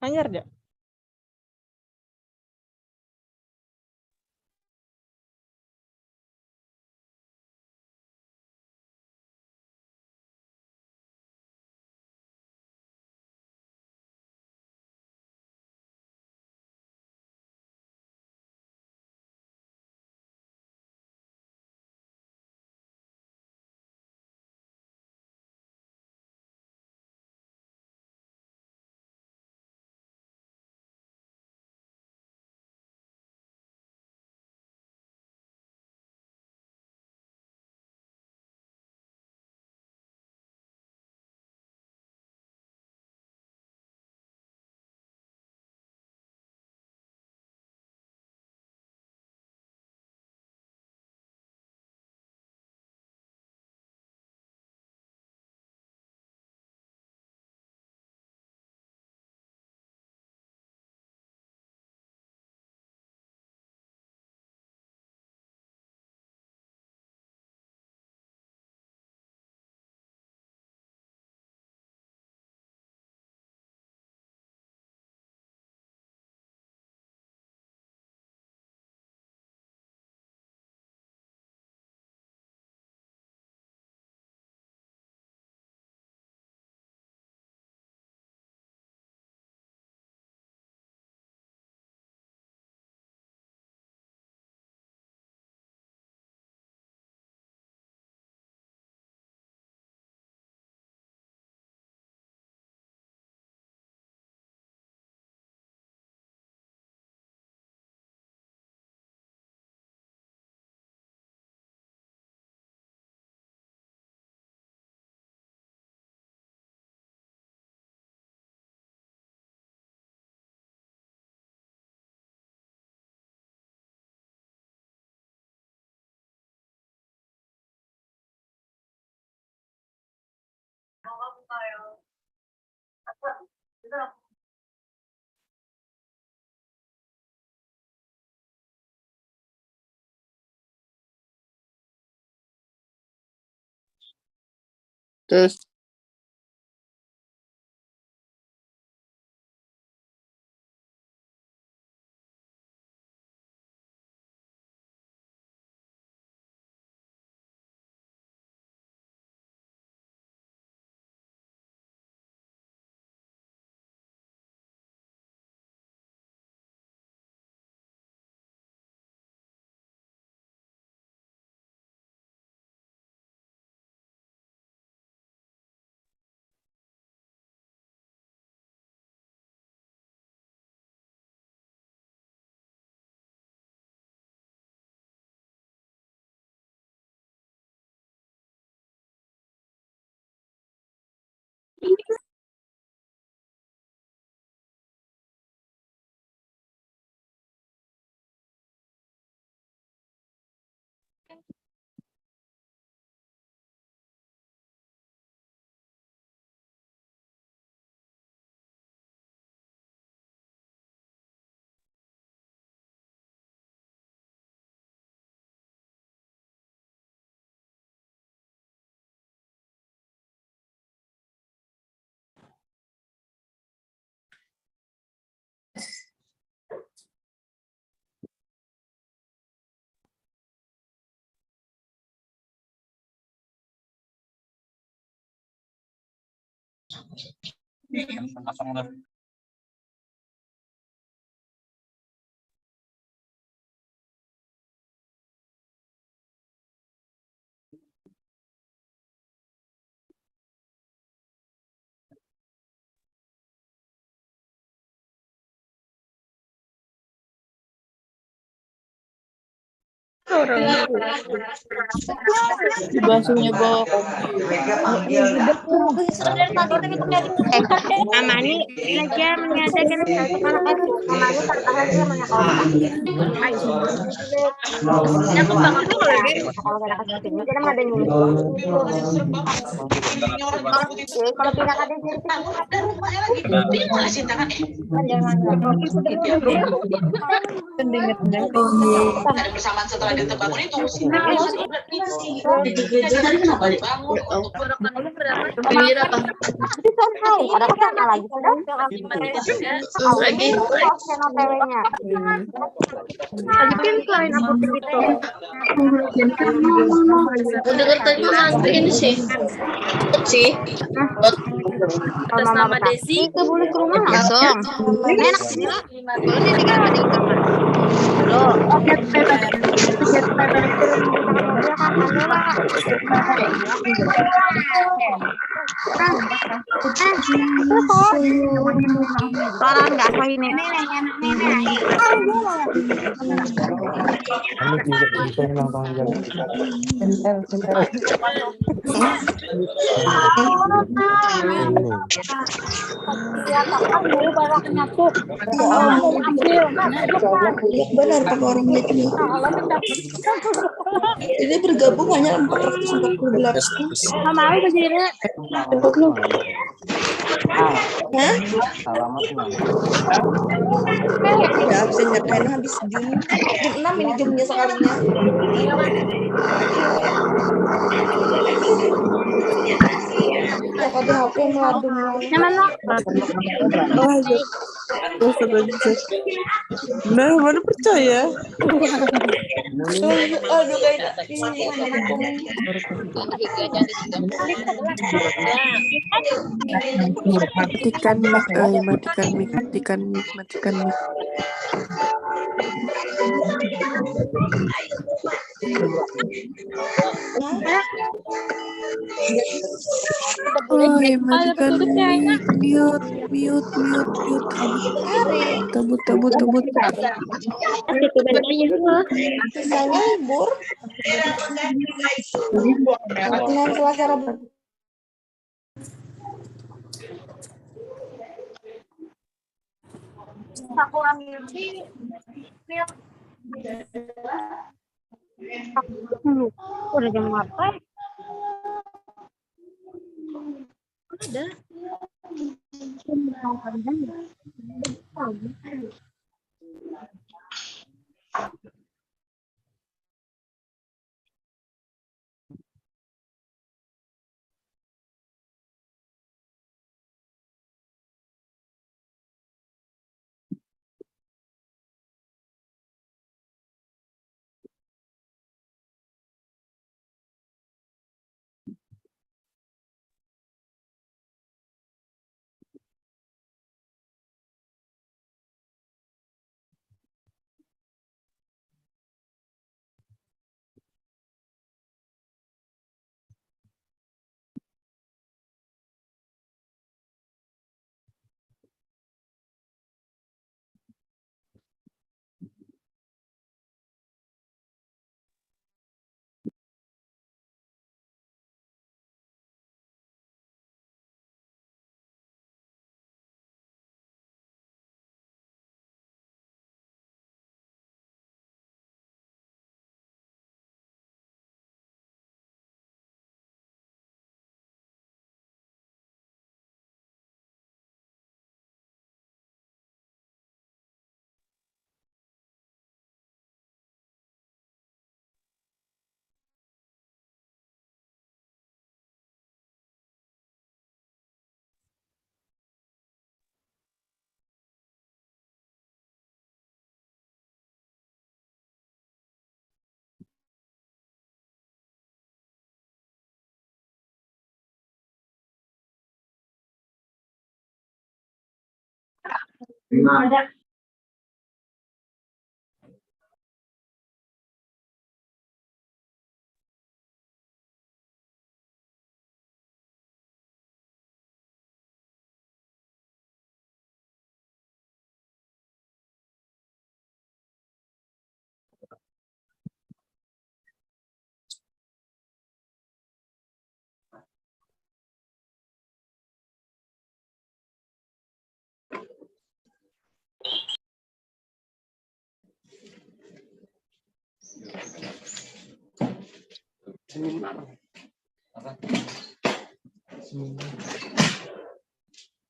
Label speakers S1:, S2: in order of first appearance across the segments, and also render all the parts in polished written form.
S1: Anyar ya?
S2: Terus
S1: Basuhnya bawa
S3: Amani lagi menyatakan satu anak Amani tertahan dia menyekolahkan. Aku banget tuh lagi. Kalau kita kasih ini kita ada nyuruh. Kalau tidak ada jadi dia masih tangan ada bersamaan setelah
S1: Dengar tadi Mas ini sih.
S3: Kalau mama Desi ke boleh ke rumah langsung. Enak sih lah. Boleh sih tinggal mandi di kamar. Loh, Orang nggak tahu ini.
S1: Benar pakai orang itu. Ini bergabung hanya 448.
S3: Mau berdiri.
S1: Hah? Ya absennya karena habis jam 6 ini jamnya sekalinya. Pokoknya HP meladung.
S3: Mana?
S2: Nah, mana percaya?
S1: Aduh kayak
S2: Matikan mic, matikan mic, matikan mic, matikan mic. Oi, matikan mic, mute, mute, mute, mute. Tabut, tabut, tabut.
S1: Sisanya libur. Senin Selasa Rabu.
S3: Aku ambil sih. Udah jam berapa? Ada. Ada.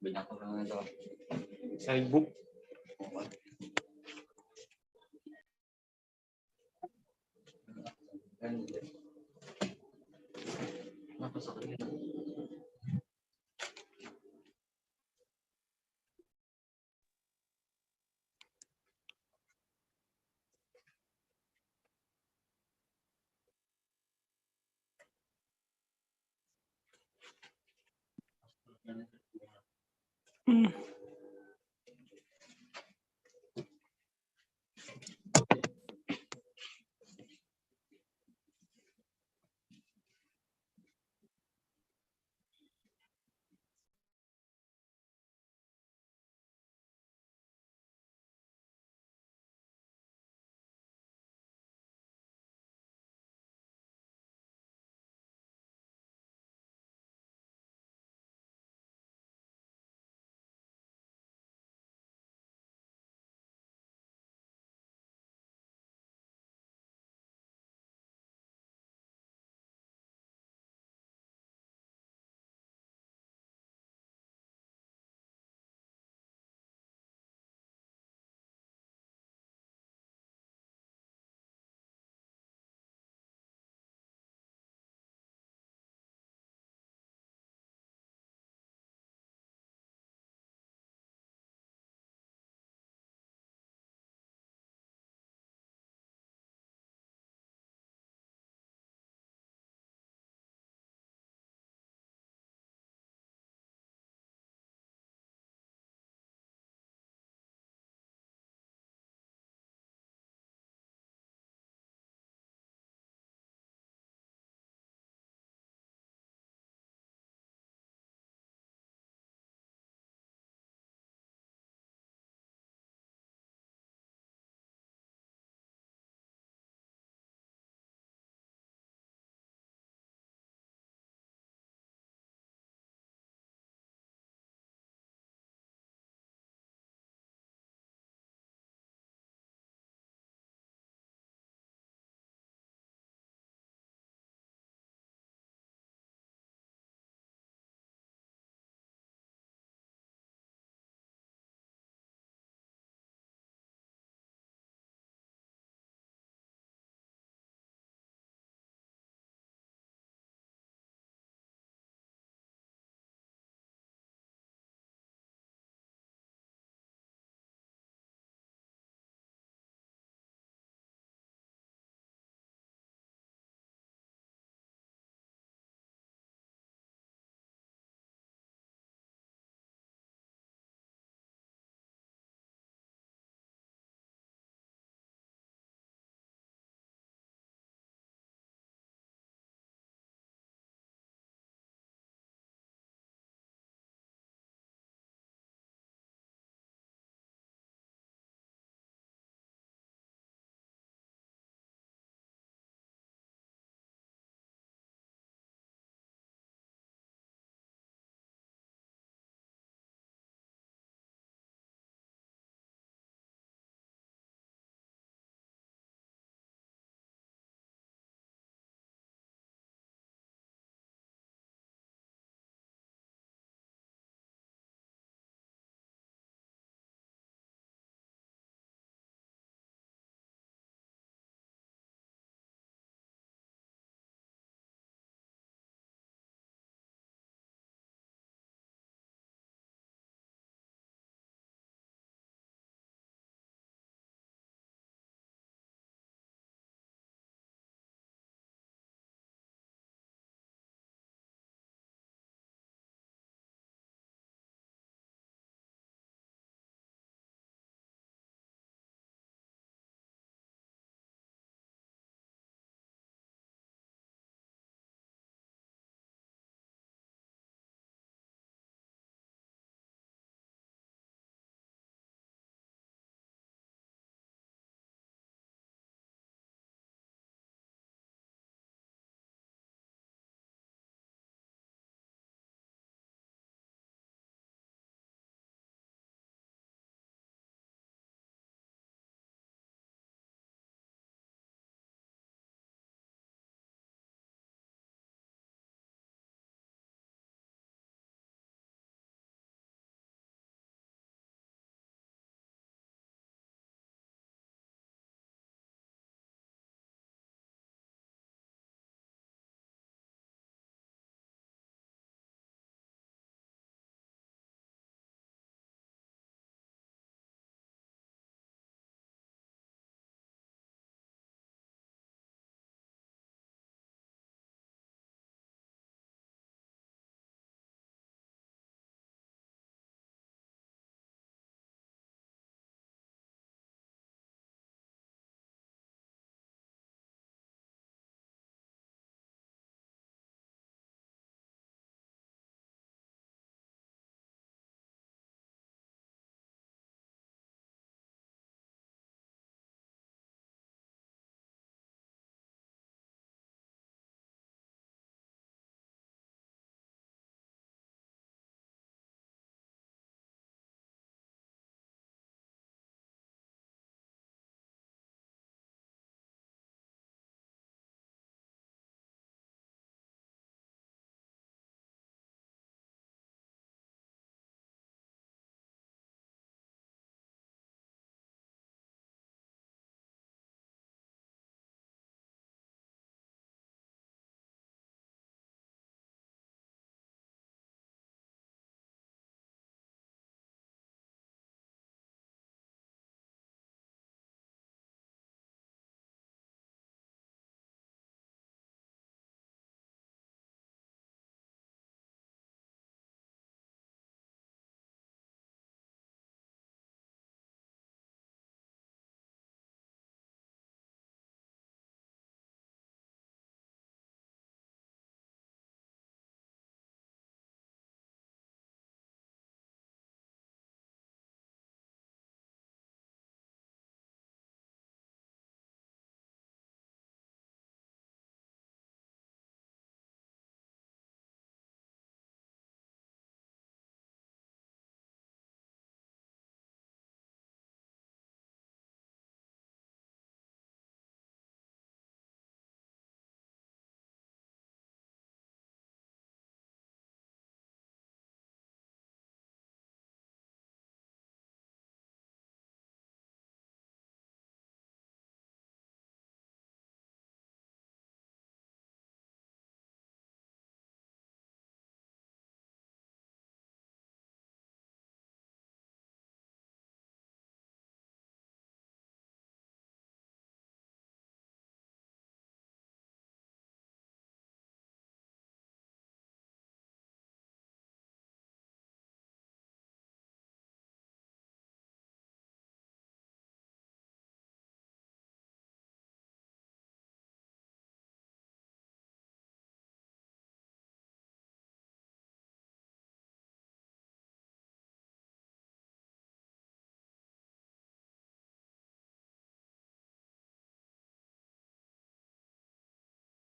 S4: Banyak orang itu sibuk.
S2: Hmm.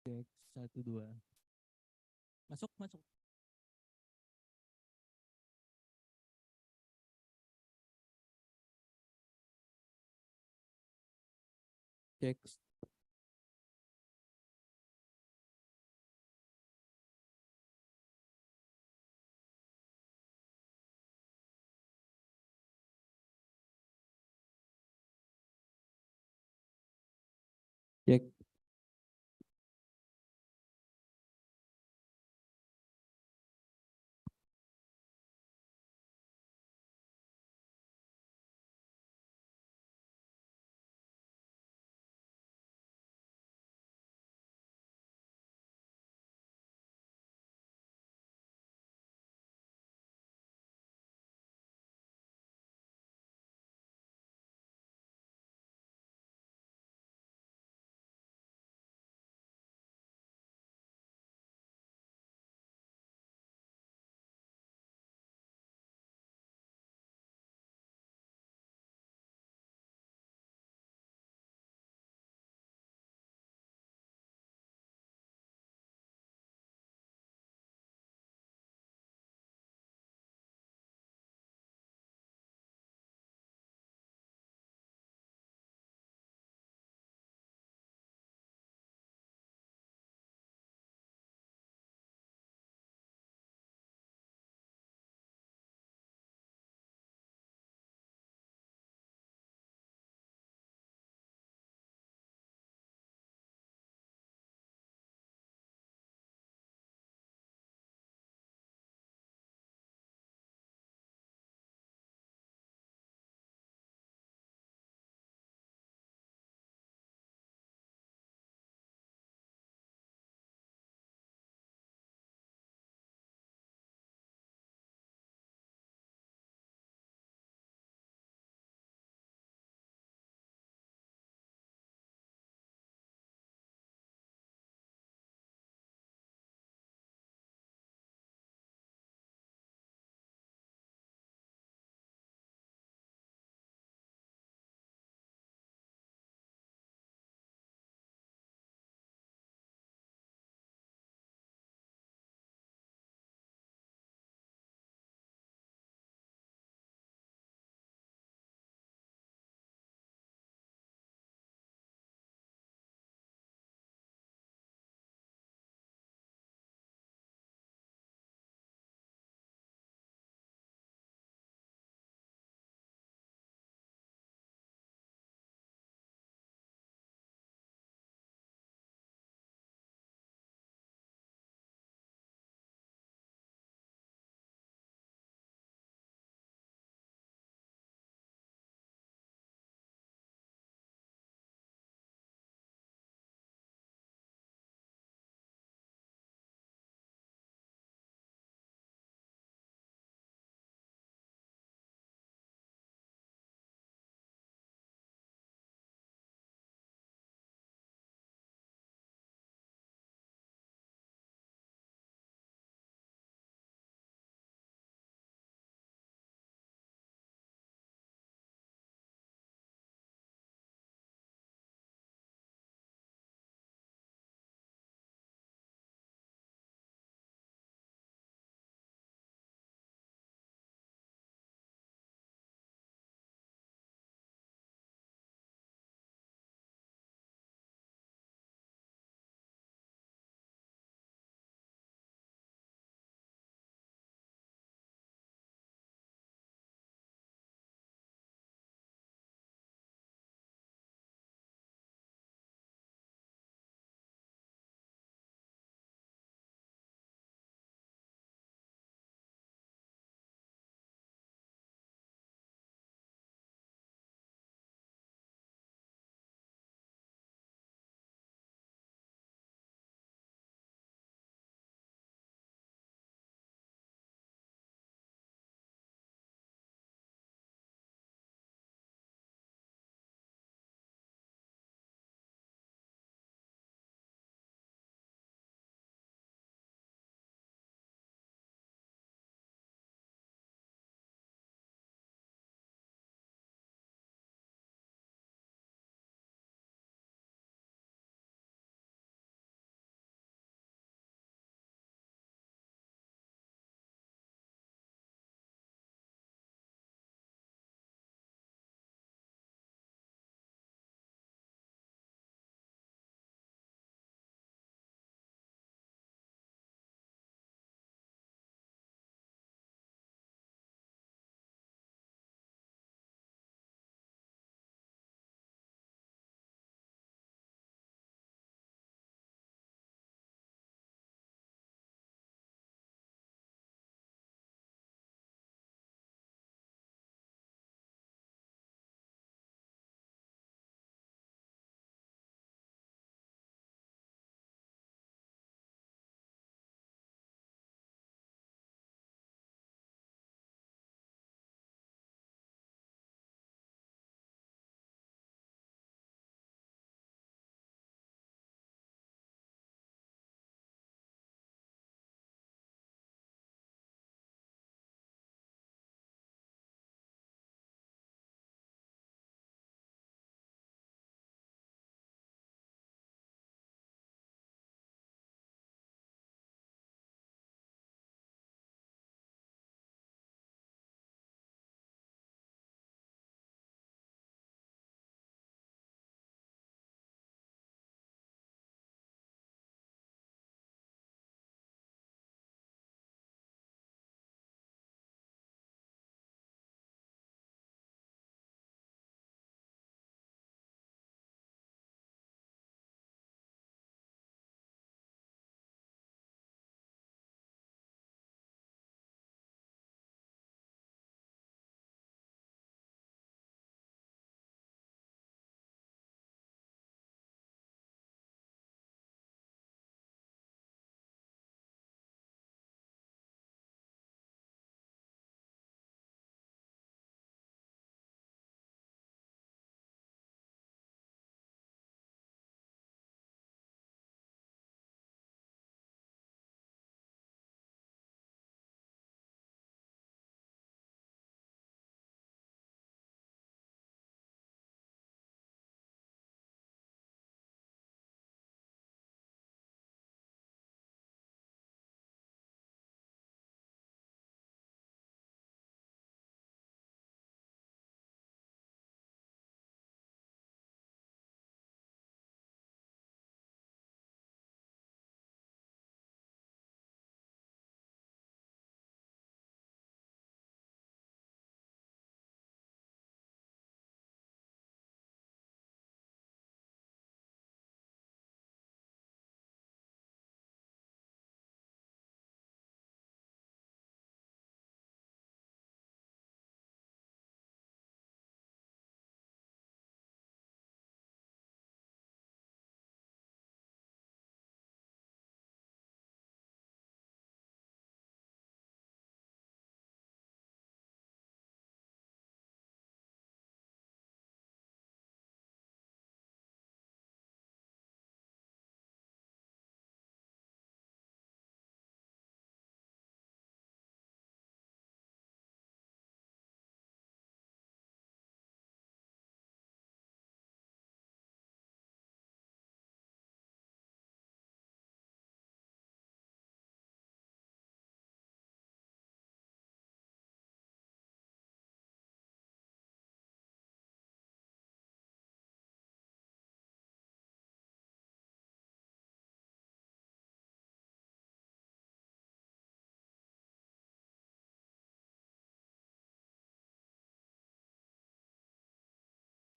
S5: Cek 1 2. Masuk. Cek. Cek.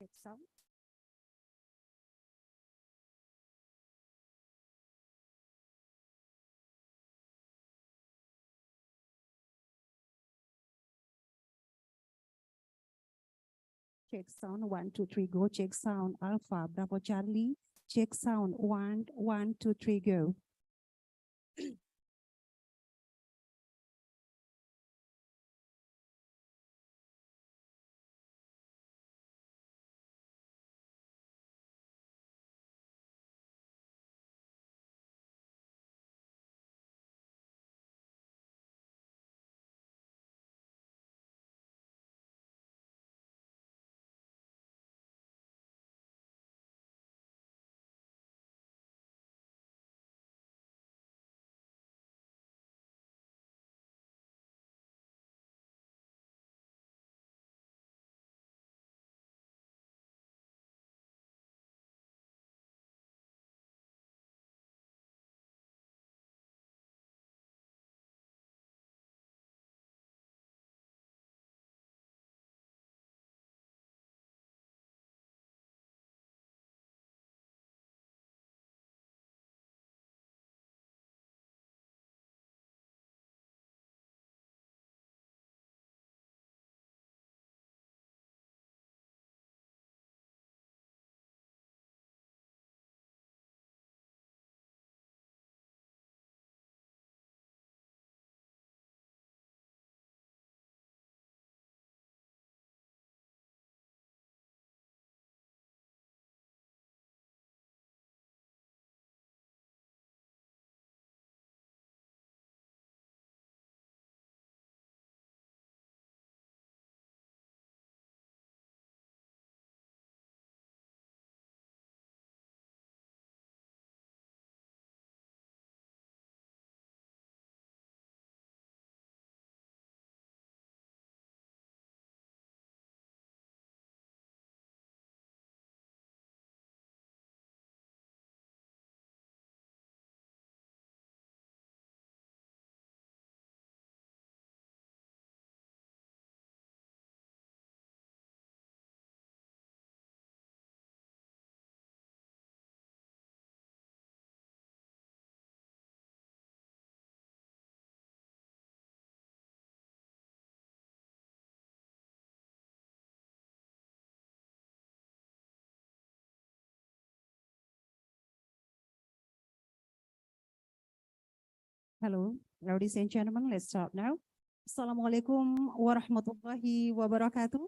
S6: Check sound. Check sound, 1, 2, 3, go. Check sound, Alpha, Bravo, Charlie. Check sound, 1, 1, 2, 3, go. Hello, ladies and gentlemen, let's start now. Assalamualaikum warahmatullahi wabarakatuh.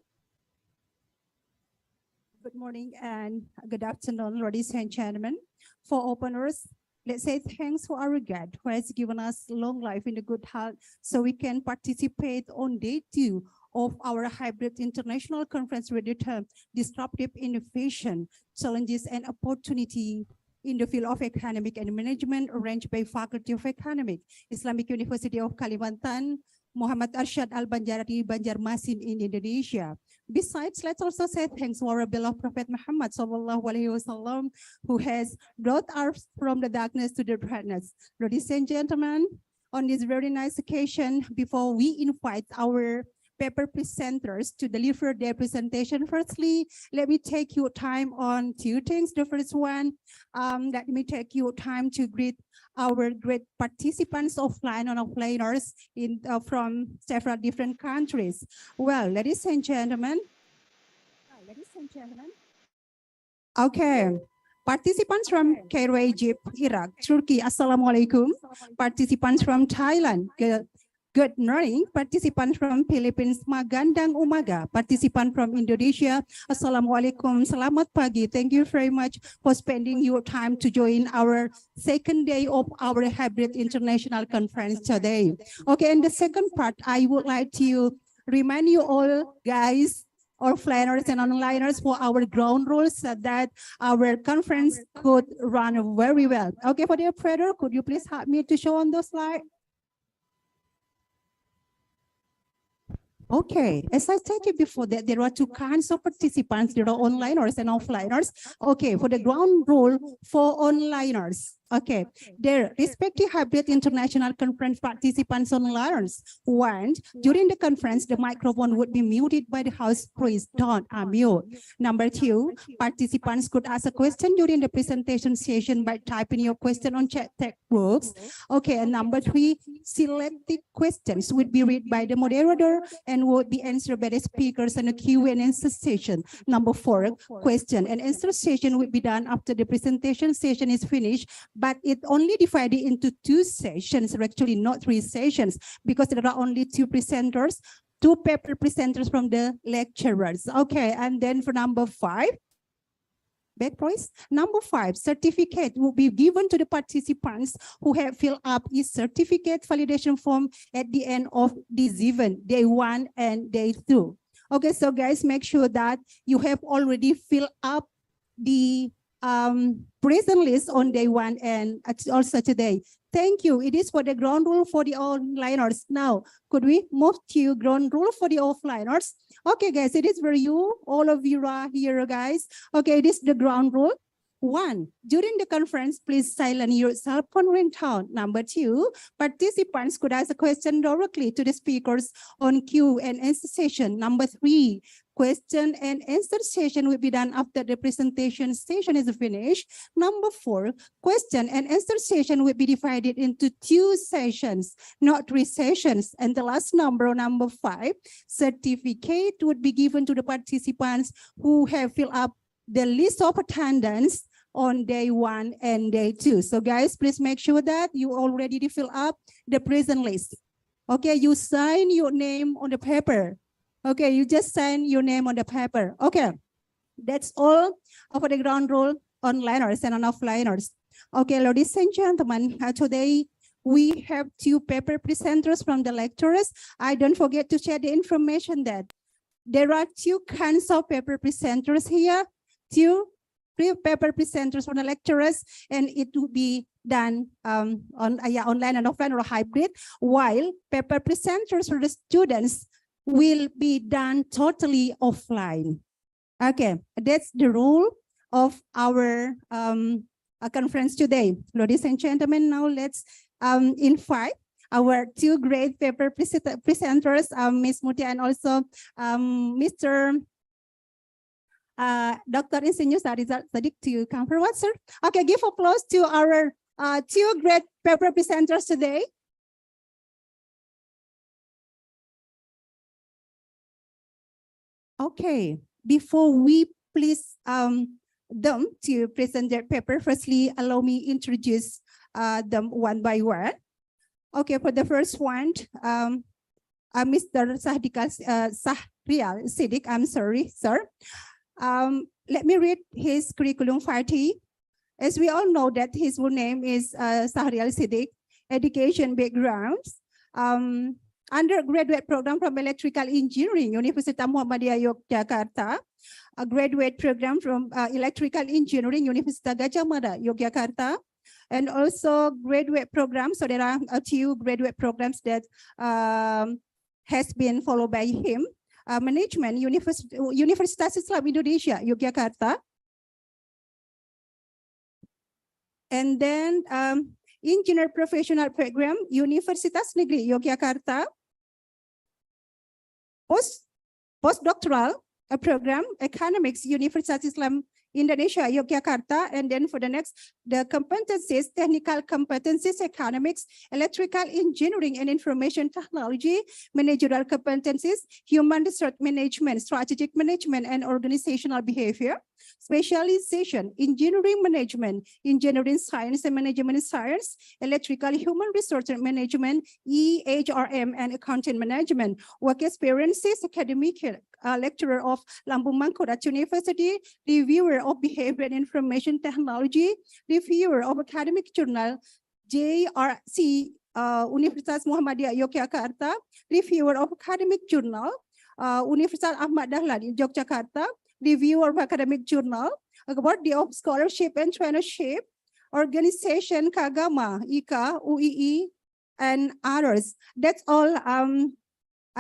S6: Good morning and good afternoon, ladies and gentlemen. For openers, let's say thanks for our God who has given us long life in the good health so we can participate on day 2 of our hybrid international conference with the term disruptive innovation, challenges and opportunity in the field of economic and management arranged by Faculty of Economic, Islamic University of Kalimantan, Muhammad Arsyad Al-Banjari, Banjarmasin in Indonesia. Besides, let's also say thanks to our beloved Prophet Muhammad sallallahu alaihi wasallam, who has brought us from the darkness to the brightness. Ladies and gentlemen, on this very nice occasion, before we invite our paper presenters to deliver their presentation, firstly, let me take your time on 2 things. The first one, let me take your time to greet our great participants offline and offliners from several different countries. Well, ladies and gentlemen, okay. Participants from Cairo, Egypt, Iraq, Turkey, Assalamualaikum. Participants from Thailand, good morning. Participants from Philippines, Magandang Umaga. Participant from Indonesia, Assalamualaikum, Selamat Pagi. Thank you very much for spending your time to join our second day of our hybrid international conference today. Okay, and the second part, I would like to remind you all, guys, offliners and onliners, for our ground rules so that our conference could run very well. Okay, for the operator, could you please help me to show on the slide? Okay, as I said before, that there are 2 kinds of participants. There are onliners and offliners. Okay, for the ground rule for onliners, Okay, their respective hybrid international conference participants on learners want during the conference, the microphone would be muted by the house priest. Don't unmute. Number two, participants could ask a question during the presentation session by typing your question on chat text box. Okay, and number three, selected questions would be read by the moderator and would be answered by the speakers in a Q&A session. Number four, question and answer session would be done after the presentation session is finished, but it only divided into 2 sessions, or actually not 3 sessions, because there are only 2 presenters, 2 paper presenters from the lecturers. Okay, and then for number 5, back please. Number 5, certificate will be given to the participants who have filled up each certificate validation form at the end of this event, day 1 and day 2. Okay, so guys, make sure that you have already filled up the present list on day 1 and also today. Thank you. It is for the ground rule for the onliners. Now, could we move to ground rule for the offliners? Okay, guys, it is for you. All of you are here, guys. Okay, it is the ground rule. 1, during the conference, please silence your cell phone ringtone. Number 2, participants could ask a question directly to the speakers on Q&A session. Number 3, question and answer session will be done after the presentation session is finished. Number 4, question and answer session will be divided into 2 sessions, not 3 sessions. And the last number 5, certificate would be given to the participants who have filled up the list of attendance on day 1 and day 2. So guys, please make sure that you already fill up the present list. Okay, you sign your name on the paper. Okay, you just sign your name on the paper. Okay, that's all for the ground rule onliners and offliners. Okay, ladies and gentlemen, today we have 2 paper presenters from the lecturers. I don't forget to share the information that there are 2 kinds of paper presenters here. 2 paper presenters from the lecturers, and it will be done online and offline or hybrid, while paper presenters for the students will be done totally offline. Okay, that's the rule of our conference today. Ladies and gentlemen, now let's invite our 2 great paper presenters, Ms. Mutia and also Mr. Dr. Insinyur Sarizal Sadiq to come forward, sir. Okay, give applause to our 2 great paper presenters today. Okay, before we please them to present their paper, firstly, allow me introduce them one by one. Okay, for the first one, Mr. Sahrial Siddiq, I'm sorry, sir. Let me read his curriculum vitae. As we all know that his full name is Sahrial Siddiq, education backgrounds, undergraduate program from Electrical Engineering, Universitas Muhammadiyah Yogyakarta, a graduate program from Electrical Engineering, Universitas Gajah Mada, Yogyakarta, and also graduate programs. So there are 2 graduate programs that has been followed by him. Management, Universitas Islam Indonesia, Yogyakarta. And then Engineer Professional Program, Universitas Negeri Yogyakarta. Postdoctoral program, Economics, Universitas Islam Indonesia, Yogyakarta. And then for the next, the competencies, technical competencies, economics, electrical engineering and information technology, managerial competencies, human resource management, strategic management, and organizational behavior. Specialization, engineering management, engineering science and management science, electrical human resource management, EHRM, and accounting management. Work experiences, academic lecturer of Lambung Mangkurat University, reviewer of behavior and information technology, reviewer of academic journal, JRC, Universitas Muhammadiyah Yogyakarta, reviewer of academic journal, Universitas Ahmad Dahlan Yogyakarta, reviewer of academic journal, award of scholarship and traineeship, organization Kagama, IKA, UII, and others. That's all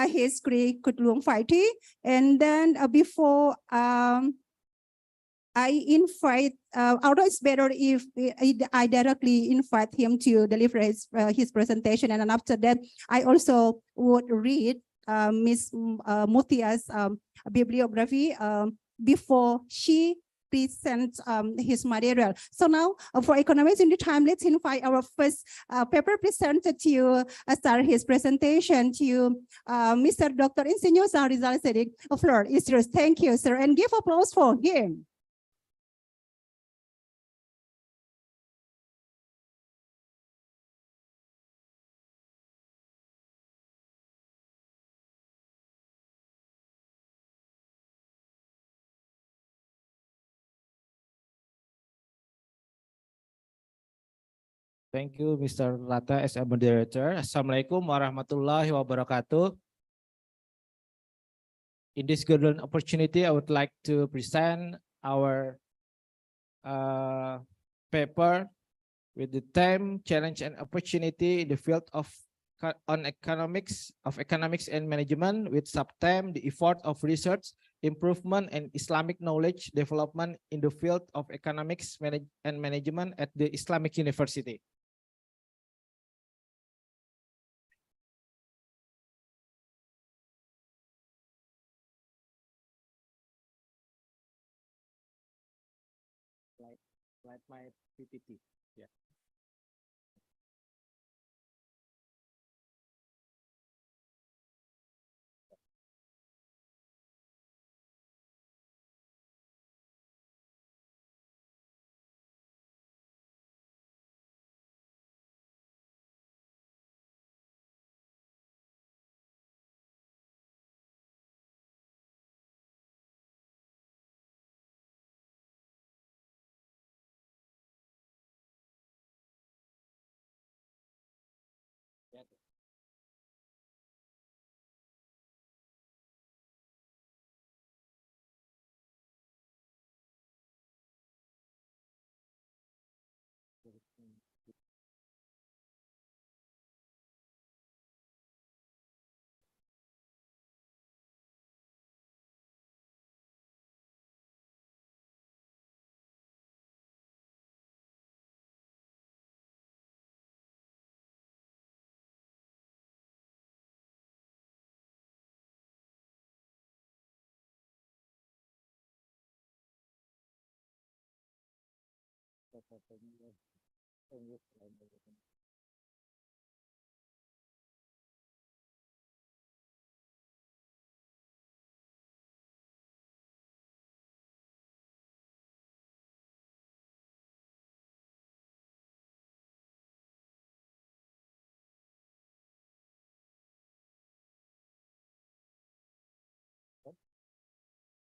S6: his curriculum vitae. And then before I invite, although it's better if I directly invite him to deliver his presentation, and then after that, I also would read Ms. Mutia's bibliography before she presents his material. So now, for economics in the time, let's invite our first paper presenter to start his presentation to Mr. Dr. Insinyur Rizal Sedik. The floor is yours. Thank you, sir, and give applause for him.
S7: Thank you, Mr. Rata, as a moderator. Assalamualaikum warahmatullahi wabarakatuh. In this golden opportunity, I would like to present our paper with the theme challenge and opportunity in the field of economics and management, with subtheme the effort of research, improvement, and Islamic knowledge development in the field of economics and management at the Islamic University. Like my PPT. Yeah.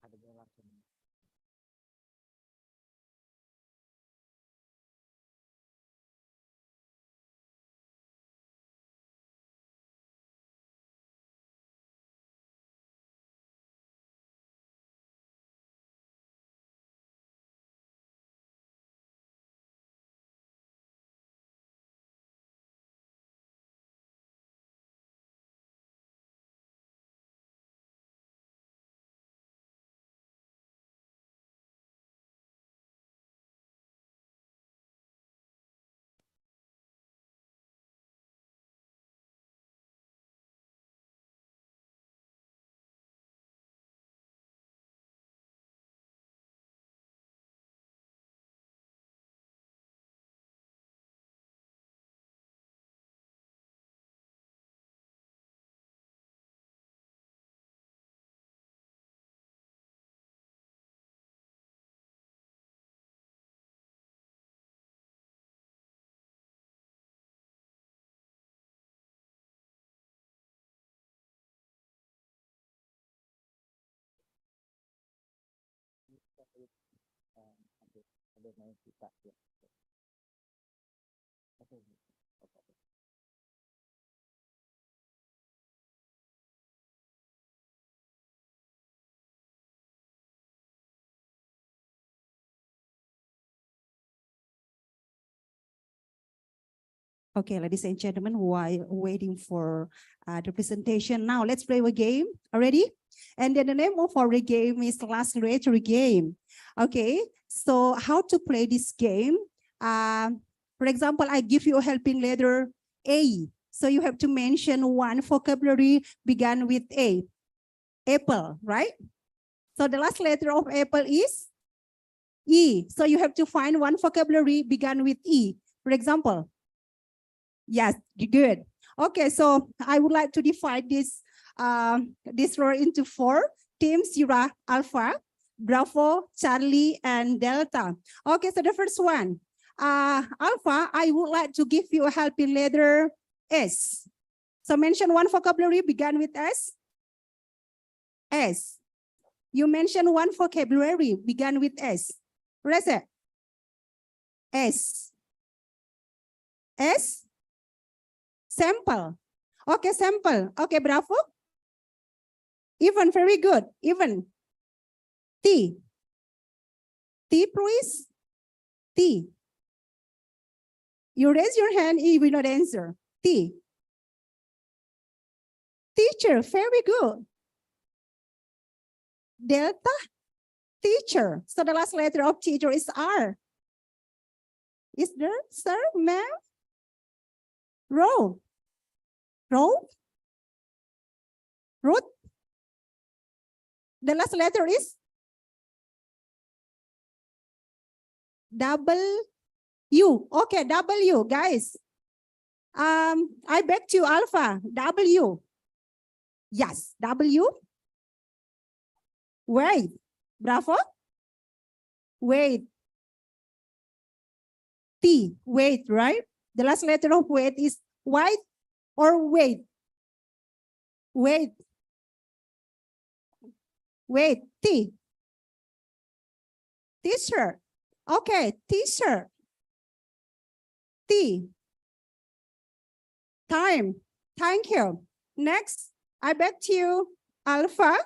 S7: Ada langsung. Ada main kita ya.
S6: Okay, ladies and gentlemen, while waiting for the presentation, now let's play a game. Already? And then the name of our game is last letter game. Okay, so how to play this game? For example, I give you a helping letter A. So you have to mention one vocabulary began with A. Apple, right? So the last letter of apple is E. So you have to find one vocabulary began with E. For example, yes, good. Okay, so I would like to divide this row into 4 teams: Sierra, Alpha, Bravo, Charlie, and Delta. Okay, so the first one, Alpha, I would like to give you a helping letter S. So mention one vocabulary began with S. S. You mentioned one vocabulary began with S. What is it? S. S. Sample. Okay, sample. Okay, Bravo. Even, very good. Even. T. T, please. T. You raise your hand, E will not answer. T. Teacher, very good. Delta, teacher. So the last letter of teacher is R. Is there, sir, ma'am? Row. Row. Root. The last letter is W. Okay, W, guys. I beg to Alpha. W. Yes, W. Wait. Bravo. Wait. T. Wait, right? The last letter of wait is white or wait. Wait. Wait. T. T-shirt. Okay, T-shirt. T. Time. Thank you. Next, I beg you, Alpha.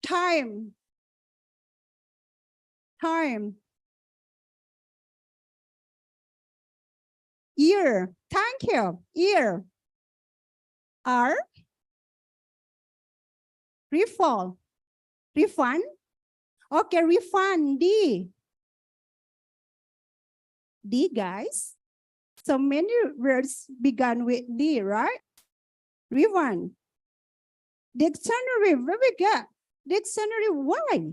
S6: Time. Time. Year. Thank you. Year. R. Refund. Refund. Okay, refund. D. D, guys. So many words began with D, right? Refund. Dictionary. Very good. Dictionary. Why?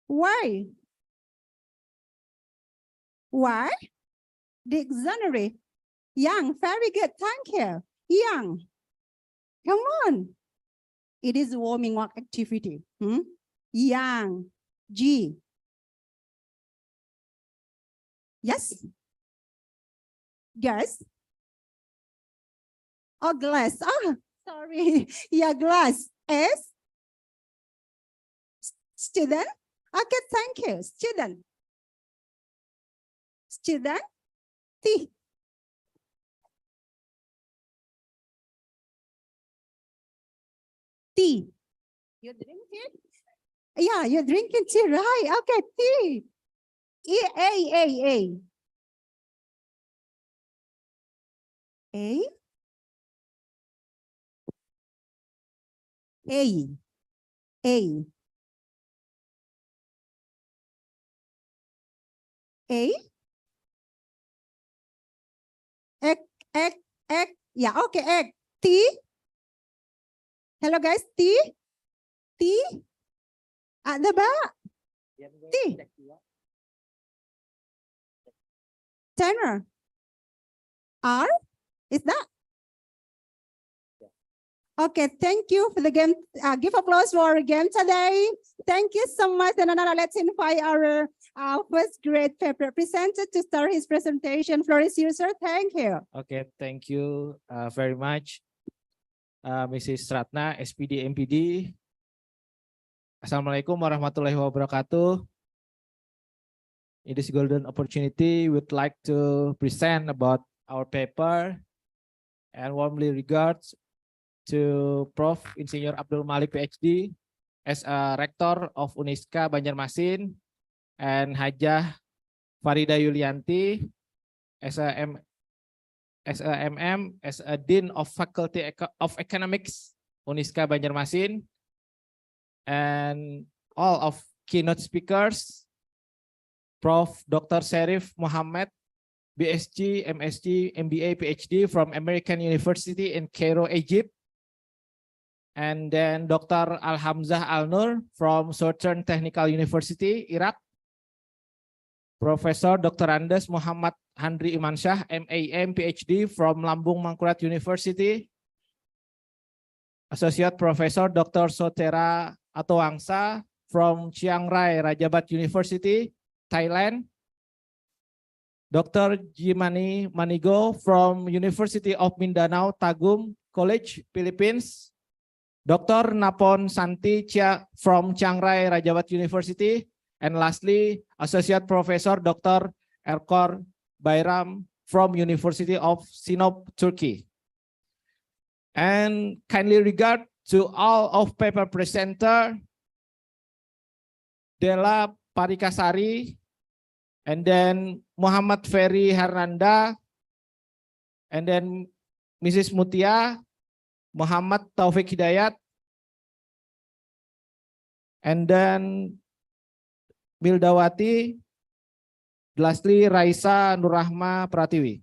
S6: Why? Why? Dictionary. Young. Very good. Thank you. Young. Come on. It is warming up activity. Young. G. Yes. Yes. Oh, glass. Oh, sorry. Yeah, glass. S. Student. Okay, thank you. Student. Student. T. Tea. You drinking? Yeah, you're drinking tea, right? Okay, tea. A. A. A. A. A. Egg. Yeah, okay, egg. T. Hello, guys. T. T. Ada ba? T. Tenor. R. Is that? Okay, thank you for the game. Give applause for our game today. Thank you so much. And now let's invite our first grade paper presenter to start his presentation. Floor is yours, sir. Thank you.
S7: Okay, thank you very much, Mrs. Ratna, SPD, MPD. Assalamualaikum warahmatullahi wabarakatuh. In this golden opportunity, we'd like to present about our paper and warmly regards to Prof. Insinyur Abdul Malik PhD as a rector of Uniska Banjarmasin and Hajah Farida Yulianti as a as a Dean of Faculty of Economics, Uniska Banjarmasin, and all of keynote speakers, Prof. Dr. Sharif Muhammad, BSc, MSc, MBA, PhD from American University in Cairo, Egypt. And then Dr. Al-Hamzah Al-Nur from Southern Technical University, Iraq. Professor Dr. Andes Muhammad Handri Imansyah, MAM, PhD from Lambung Mangkurat University. Associate Professor Dr. Sotera Atowangsa from Chiang Rai Rajabat University, Thailand. Dr. Jimani Manigo from University of Mindanao Tagum College, Philippines. Dr. Napon Santi Chia from Chiang Rai Rajabat University. And lastly, Associate Professor Dr. Erkor Bayram from University of Sinop, Turkey. And kindly regard to all of paper presenter, Della Parikasari, and then Muhammad Ferry Hernanda, and then Mrs. Mutia, Muhammad Taufik Hidayat, and then Mildawati, lastly Raisa Nurrahma Pratiwi.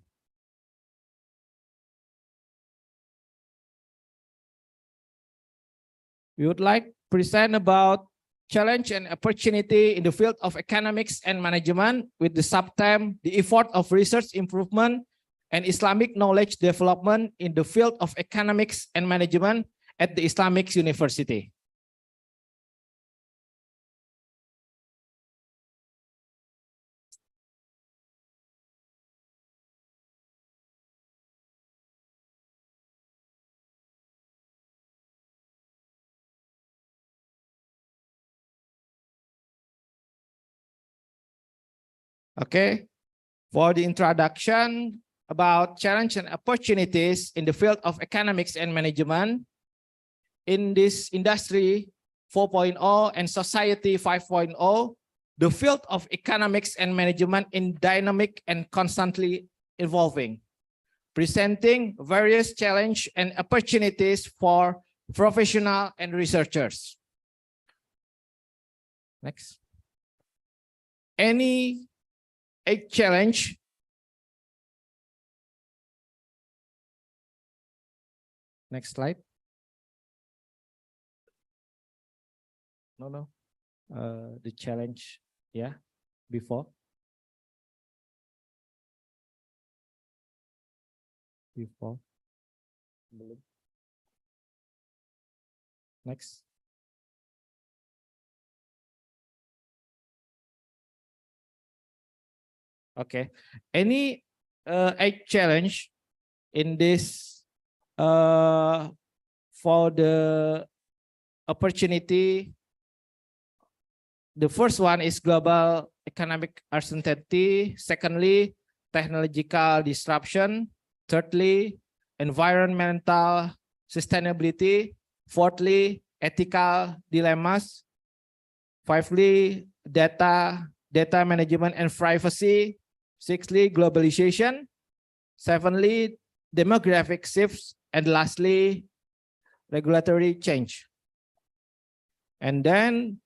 S7: We would like to present about challenge and opportunity in the field of economics and management with the subtheme, the effort of research improvement and Islamic knowledge development in the field of economics and management at the Islamic University. Okay, for the introduction about challenge and opportunities in the field of economics and management in this industry 4.0 and society 5.0, the field of economics and management in dynamic and constantly evolving, presenting various challenges and opportunities for professionals and researchers. Next. Any challenge next slide. No. The challenge, yeah, before. Next. Okay. Any challenge in this for the opportunity? The first one is global economic uncertainty. Secondly, technological disruption. Thirdly, environmental sustainability. Fourthly, ethical dilemmas. Fifthly, data management and privacy. Sixthly, globalization. Seventhly, demographic shifts. And lastly, regulatory change. And then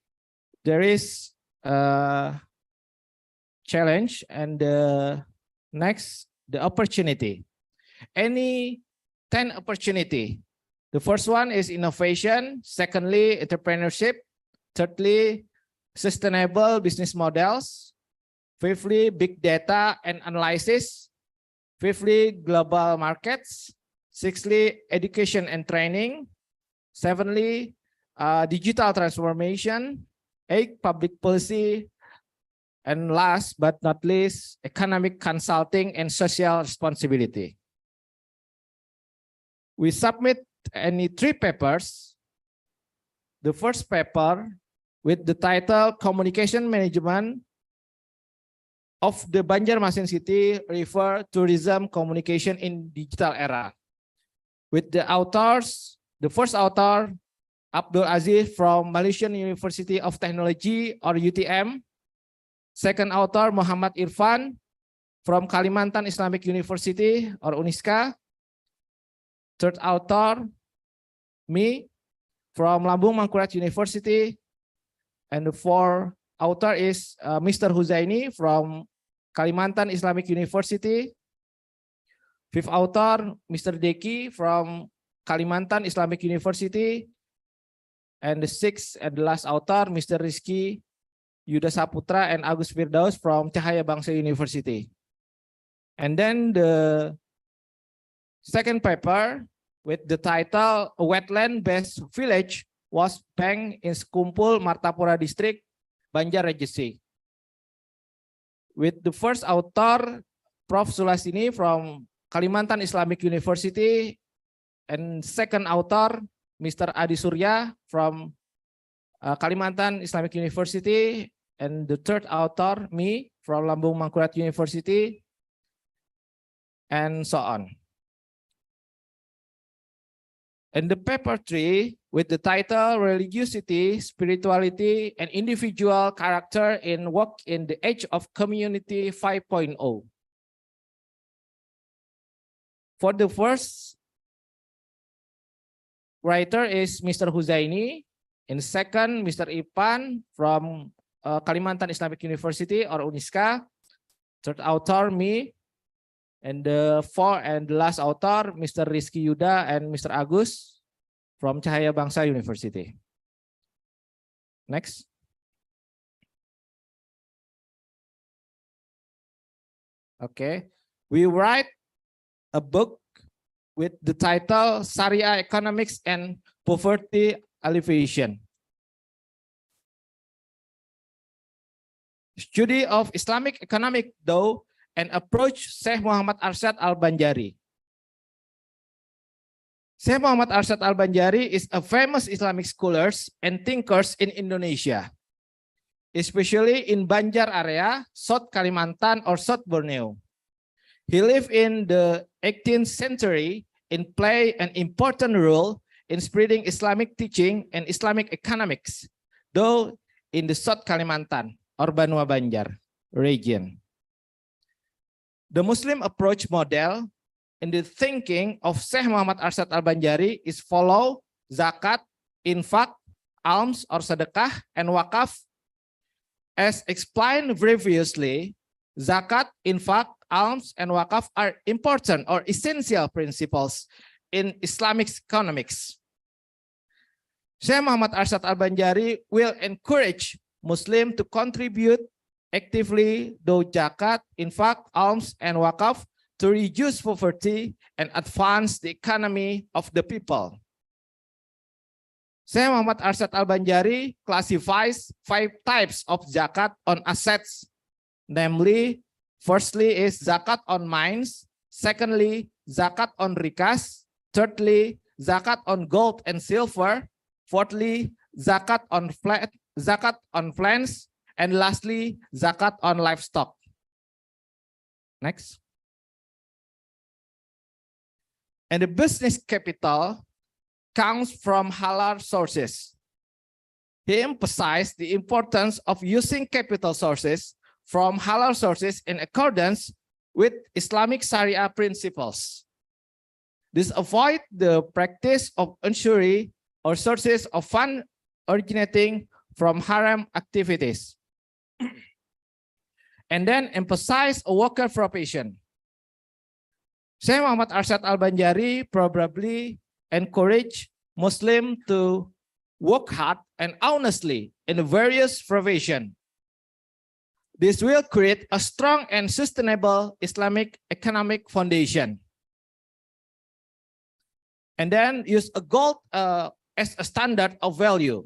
S7: there is a challenge, and next, the opportunity. Any 10 opportunity. The first one is innovation. Secondly, entrepreneurship. Thirdly, sustainable business models. Fifthly, big data and analysis. Fifthly, global markets. Sixthly, education and training. Seventhly, digital transformation. Eight, public policy. And last but not least, economic consulting and social responsibility. We submit any 3 papers. The first paper with the title Communication Management of the Banjarmasin City River Tourism Communication in Digital Era. With the authors, the first author, Abdul Aziz from Malaysian University of Technology or UTM. Second author, Muhammad Irfan from Kalimantan Islamic University or Uniska. Third author, me, from Lambung Mangkurat University. And the fourth author is Mr. Huzaini from Kalimantan Islamic University. Fifth author, Mr. Deki from Kalimantan Islamic University. And the sixth and the last author, Mr. Rizky Yuda Saputra and Agus Firdaus from Cahaya Bangsa University. And then the second paper with the title A Wetland-Based Village was banked in Sekumpul, Martapura District, Banjar Regency. With the first author, Prof. Sulasini from Kalimantan Islamic University, and second author, Mr. Adi Surya from Kalimantan Islamic University, and the third author, me, from Lambung Mangkurat University, and so on. And the paper 3 with the title Religiosity, Spirituality, and Individual Character in Work in the Age of Community 5.0. For the first writer is Mr. Huzaini, and second, Mr. Ipan from Kalimantan Islamic University or Uniska. Third author, me. And the fourth and the last author, Mr. Rizky Yuda and Mr. Agus from Cahaya Bangsa University. Next. Okay, we write a book with the title Sharia Economics and Poverty Alleviation. Study of Islamic economic law and approach Syekh Muhammad Arsyad Al-Banjari. Syekh Muhammad Arsyad Al-Banjari is a famous Islamic scholar and thinkers in Indonesia, especially in Banjar area, South Kalimantan or South Borneo. He lived in the 18th century and played an important role in spreading Islamic teaching and Islamic economics, though in the South Kalimantan or Banua Banjar region. The Muslim approach model in the thinking of Syekh Muhammad Arsyad Al-Banjari is follow zakat, infak, alms or sedekah, and wakaf. As explained previously, zakat, infak, alms, and wakaf are important or essential principles in Islamic economics. Syekh Muhammad Arsyad Al-Banjari will encourage Muslims to contribute actively to zakat, infak, alms, and wakaf to reduce poverty and advance the economy of the people. Syekh Muhammad Arsyad Al-Banjari classifies 5 types of zakat on assets, namely, firstly is zakat on mines, secondly, zakat on rikas, thirdly, zakat on gold and silver, fourthly, zakat on plants, and lastly, zakat on livestock. Next. And the business capital comes from halal sources. He emphasized the importance of using capital sources from halal sources in accordance with Islamic Sharia principles. This avoids the practice of usury or sources of fund originating from haram activities. And then emphasize a worker profession. Syekh Muhammad Arsyad Al-Banjari probably encourage Muslims to work hard and honestly in various professions. This will create a strong and sustainable Islamic economic foundation. And then use a gold as a standard of value.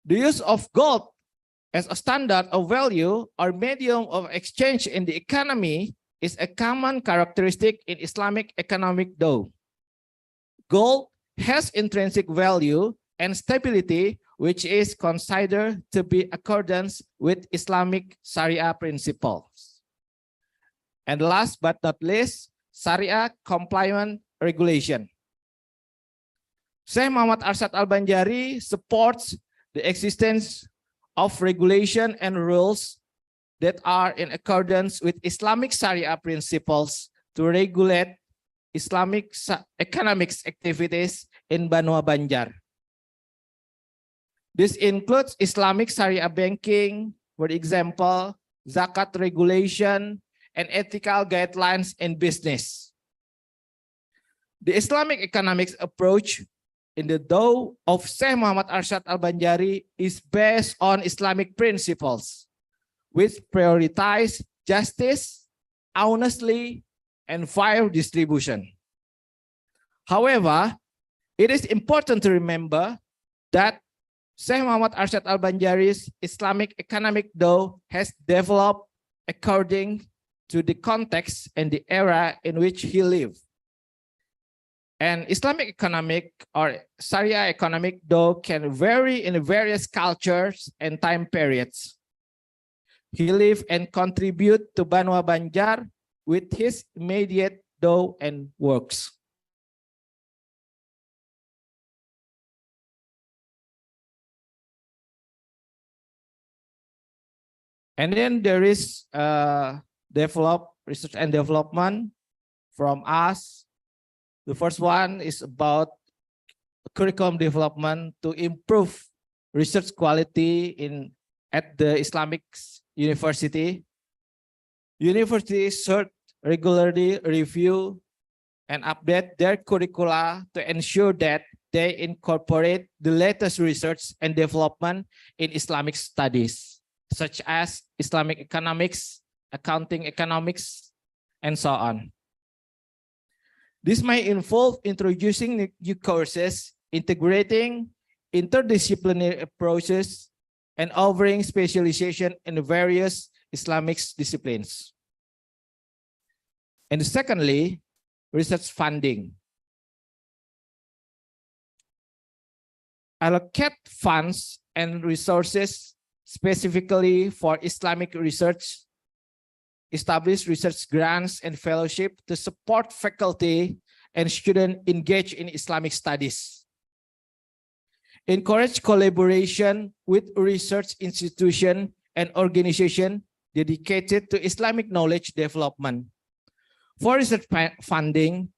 S7: The use of gold as a standard of value or medium of exchange in the economy is a common characteristic in Islamic economic law. Gold has intrinsic value and stability, which is considered to be accordance with Islamic Sharia principles. And last but not least, Sharia compliant regulation. Syekh Muhammad Arsyad Al-Banjari supports the existence of regulation and rules that are in accordance with Islamic Sharia principles to regulate Islamic economics activities in Banua Banjar. This includes Islamic Sharia banking, for example, zakat regulation, and ethical guidelines in business. The Islamic economics approach in the Dawah of Syekh Muhammad Arsyad Al-Banjari is based on Islamic principles, which prioritize justice, honesty, and fair distribution. However, it is important to remember that Syekh Muhammad Arsyad Al-Banjari's Islamic economic Dawah has developed according to the context and the era in which he lived. And Islamic economic or Sharia economic Dawah can vary in various cultures and time periods. He lived and contributed to Banua Banjar with his immediate Dawah and works. And then there is research and development from us. The first one is about curriculum development to improve research quality at the Islamic University. Universities should regularly review and update their curricula to ensure that they incorporate the latest research and development in Islamic studies, such as Islamic economics, accounting economics, and so on. This might involve introducing new courses, integrating interdisciplinary approaches, and offering specialization in various Islamic disciplines. And secondly, research funding. Allocate funds and resources specifically for Islamic research, establish research grants and fellowship to support faculty and students engaged in Islamic studies. Encourage collaboration with research institutions and organizations dedicated to Islamic knowledge development. For research funding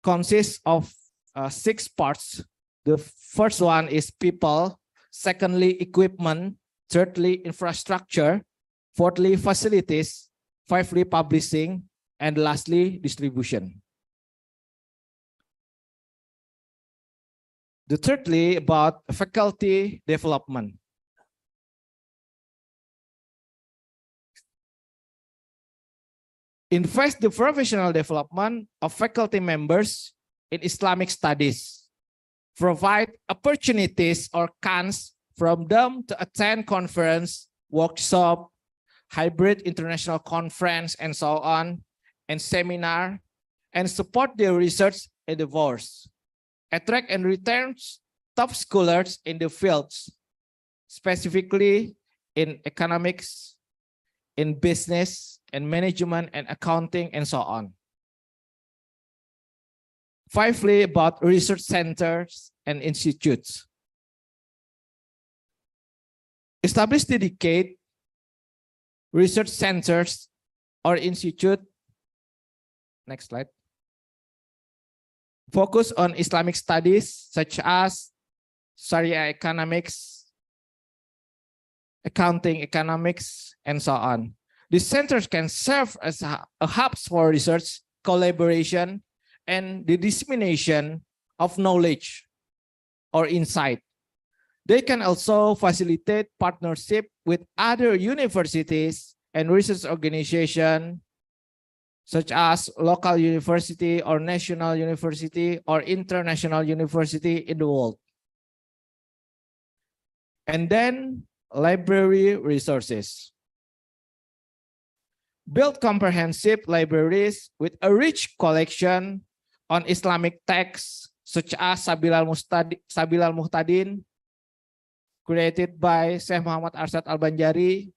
S7: consists of 6 parts. The first one is people, secondly, equipment, thirdly, infrastructure, fourthly, facilities, fifthly, publishing, and lastly, distribution. The thirdly, about faculty development. Invest the professional development of faculty members in Islamic studies. Provide opportunities or chance from them to attend conference, workshop, hybrid international conference, and so on, and seminar, and support their research endeavors. Attract and retain top scholars in the fields, specifically in economics, in business, and management, and accounting, and so on. Fifthly, about research centers and institutes. Establish dedicated research centers or institute. Next slide. Focus on Islamic studies such as Sharia economics, accounting economics, and so on. These centers can serve as a hubs for research, collaboration, and the dissemination of knowledge or insight. They can also facilitate partnership with other universities and research organizations, such as local university or national university or international university in the world. And then library resources. Build comprehensive libraries with a rich collection on Islamic texts, such as Sabil al-Muhtadin, created by Syekh Muhammad Arsyad Al-Banjari,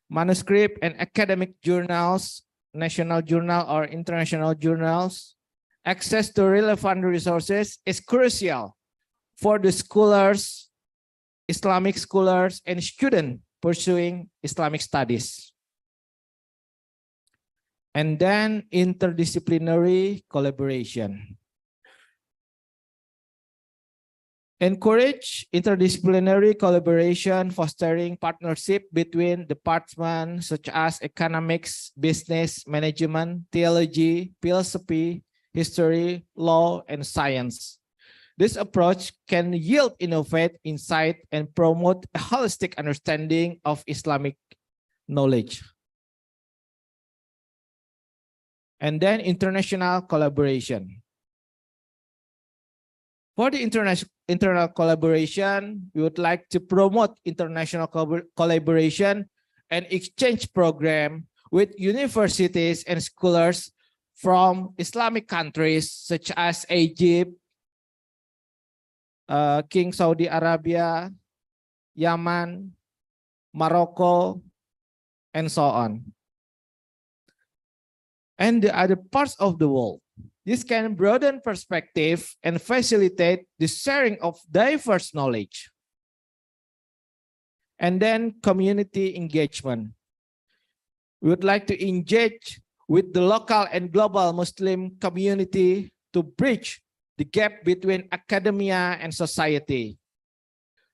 S7: manuscript and academic journals, national journal or international journals. Access to relevant resources is crucial for the scholars, Islamic scholars, and students pursuing Islamic studies. And then interdisciplinary collaboration. Encourage interdisciplinary collaboration, fostering partnership between departments such as economics, business, management, theology, philosophy, history, law, and science. This approach can yield innovative insight and promote a holistic understanding of Islamic knowledge. And then international collaboration. For the internal collaboration, we would like to promote international collaboration and exchange program with universities and scholars from Islamic countries such as Egypt, King Saudi Arabia, Yemen, Morocco, and so on, and the other parts of the world. This can broaden perspective and facilitate the sharing of diverse knowledge. And then community engagement. We would like to engage with the local and global Muslim community to bridge the gap between academia and society.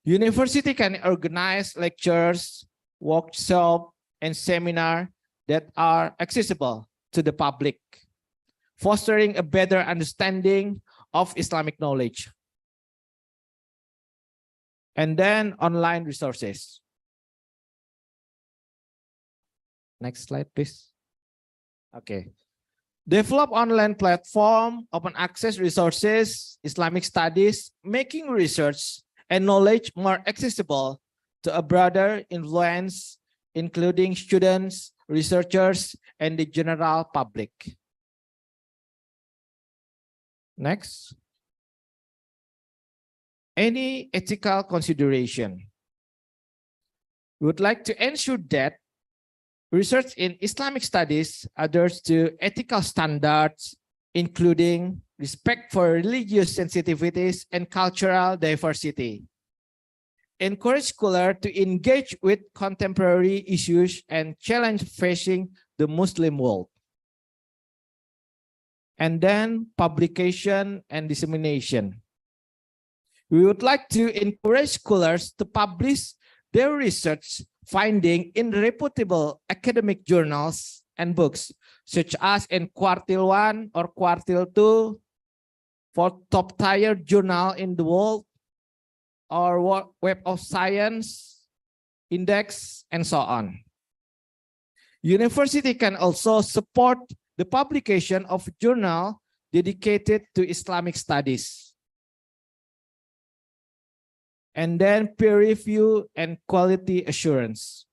S7: University can organize lectures, workshops, and seminars that are accessible to the public, fostering a better understanding of Islamic knowledge. And then online resources. Next slide, please. Okay. Develop online platform, open access resources, Islamic studies, making research and knowledge more accessible to a broader influence, including students, researchers, and the general public. Next. Any ethical consideration. We would like to ensure that research in Islamic studies adheres to ethical standards, including respect for religious sensitivities and cultural diversity. Encourage scholars to engage with contemporary issues and challenges facing the Muslim world. And then publication and dissemination. We would like to encourage scholars to publish their research finding in reputable academic journals and books, such as in Quartile 1 or Quartile 2 for top-tier journal in the world, or Web of Science Index, and so on. University can also support the publication of a journal dedicated to Islamic studies. And then peer review and quality assurance.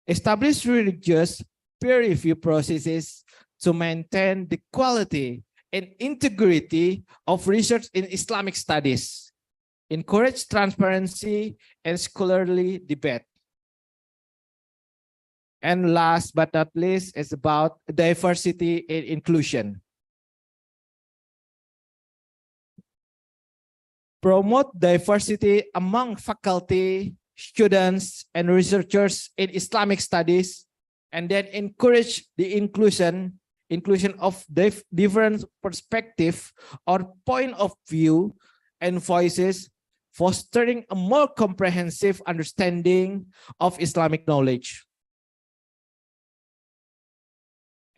S7: Establish religious peer review processes to maintain the quality and integrity of research in Islamic studies. Encourage transparency and scholarly debate. And last but not least is about diversity and inclusion. Promote diversity among faculty, students, and researchers in Islamic studies, and then encourage the inclusion of different perspectives or point of view and voices, fostering a more comprehensive understanding of Islamic knowledge.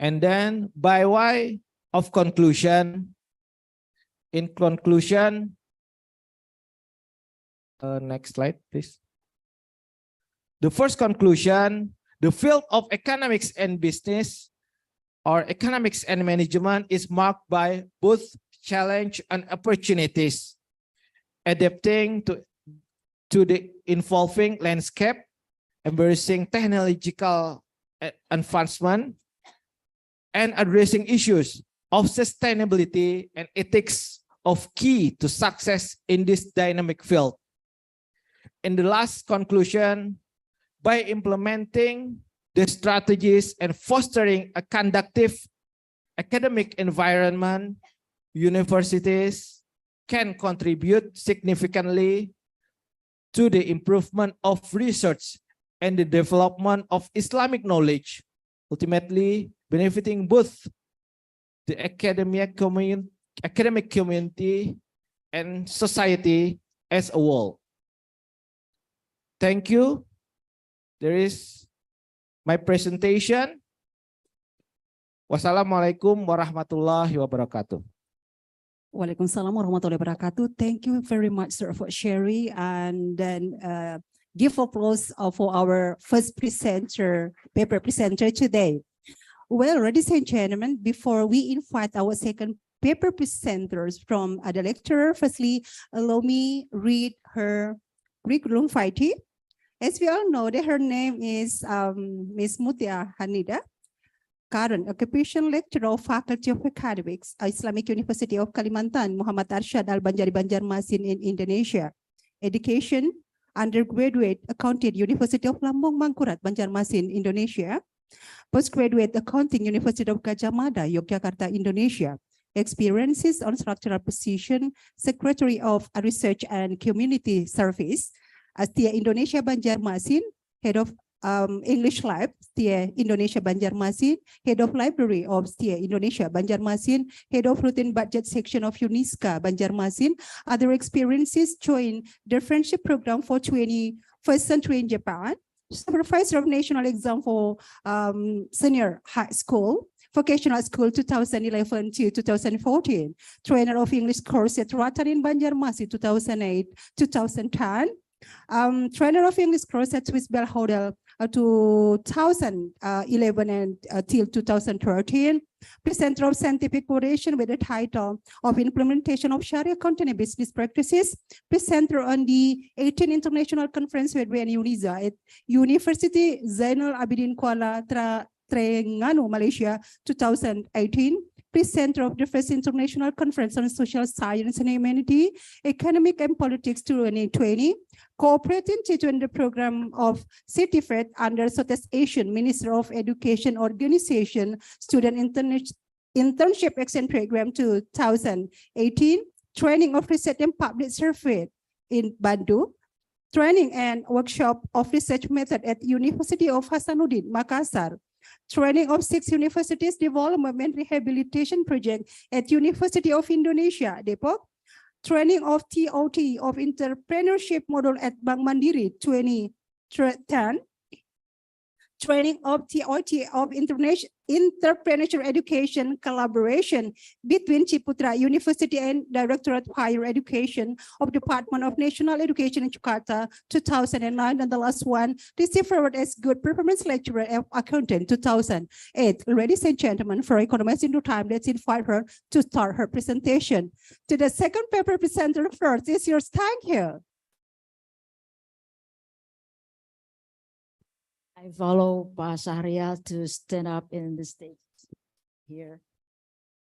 S7: And then by way of conclusion, in conclusion, next slide, please. The first conclusion, the field of economics and business or economics and management is marked by both challenge and opportunities, adapting to the evolving landscape, embracing technological advancement, and addressing issues of sustainability and ethics of key to success in this dynamic field. In the last conclusion, by implementing the strategies and fostering a conducive academic environment, universities can contribute significantly to the improvement of research and the development of Islamic knowledge, ultimately benefiting both the academic community and society as a whole. Thank you. There is my presentation. Wassalamualaikum warahmatullahi wabarakatuh.
S6: Waalaikumsalam warahmatullahi wabarakatuh. Thank you very much, sir, for sharing. And then give applause for our first presenter, paper presenter today. Well, ladies and gentlemen, before we invite our second paper presenters from the lecturer, firstly, allow me read her curriculum vitae. As we all know, that her name is Ms. Mutia Hanida, current occupation lecturer of Faculty of Academics, Islamic University of Kalimantan, Muhammad Arsyad Al-Banjari Banjarmasin in Indonesia. Education, undergraduate, accounting, University of Lambung Mangkurat, Banjarmasin, Indonesia. Postgraduate accounting, University of Gajah Mada, Yogyakarta, Indonesia. Experiences on structural position, Secretary of Research and Community Service, Astia Indonesia Banjarmasin, Head of English Lab, STIA Indonesia Banjarmasin, Head of Library of STIA Indonesia Banjarmasin, Head of Routine Budget Section of Uniska Banjarmasin. Other experiences join the Friendship Program for 21st Century in Japan, Supervisor of National Exam for Senior High School, Vocational School 2011 to 2014, Trainer of English course at Ratanin Banjarmasin 2008-2010, Trainer of English course at Swiss Bell Hotel 2011 and till 2013, Presenter of Scientific Oration with the title of Implementation of Sharia Content and Business Practices, Presenter on the 18th International Conference with Uniza at University Zainal Abidin Kuala Terengganu, Malaysia 2018, Presenter of the first International Conference on Social Science and Humanity, Economic and Politics 2020, cooperating to join the program of CITIFET under Southeast Asian Minister of Education Organization Student Internship Exchange Program 2018, Training of Research and Public Survey in Bandung, Training and Workshop of Research Method at University of Hasanuddin, Makassar, Training of 6 Universities Development and Rehabilitation Project at University of Indonesia, Depok, Training of TOT of Entrepreneurship Model at Bank Mandiri 2010, Training of TOT of Entrepreneurship Education Collaboration between Ciputra University and Directorate of Higher Education of Department of National Education in Jakarta 2009, and the last one received award as Good Performance Lecturer of Accountant 2008. Ladies and gentlemen, for economizing the time, let's invite her to start her presentation. To the second paper presenter first is yours. Thank you.
S8: I follow Pa Syahrial to stand up in the stage here.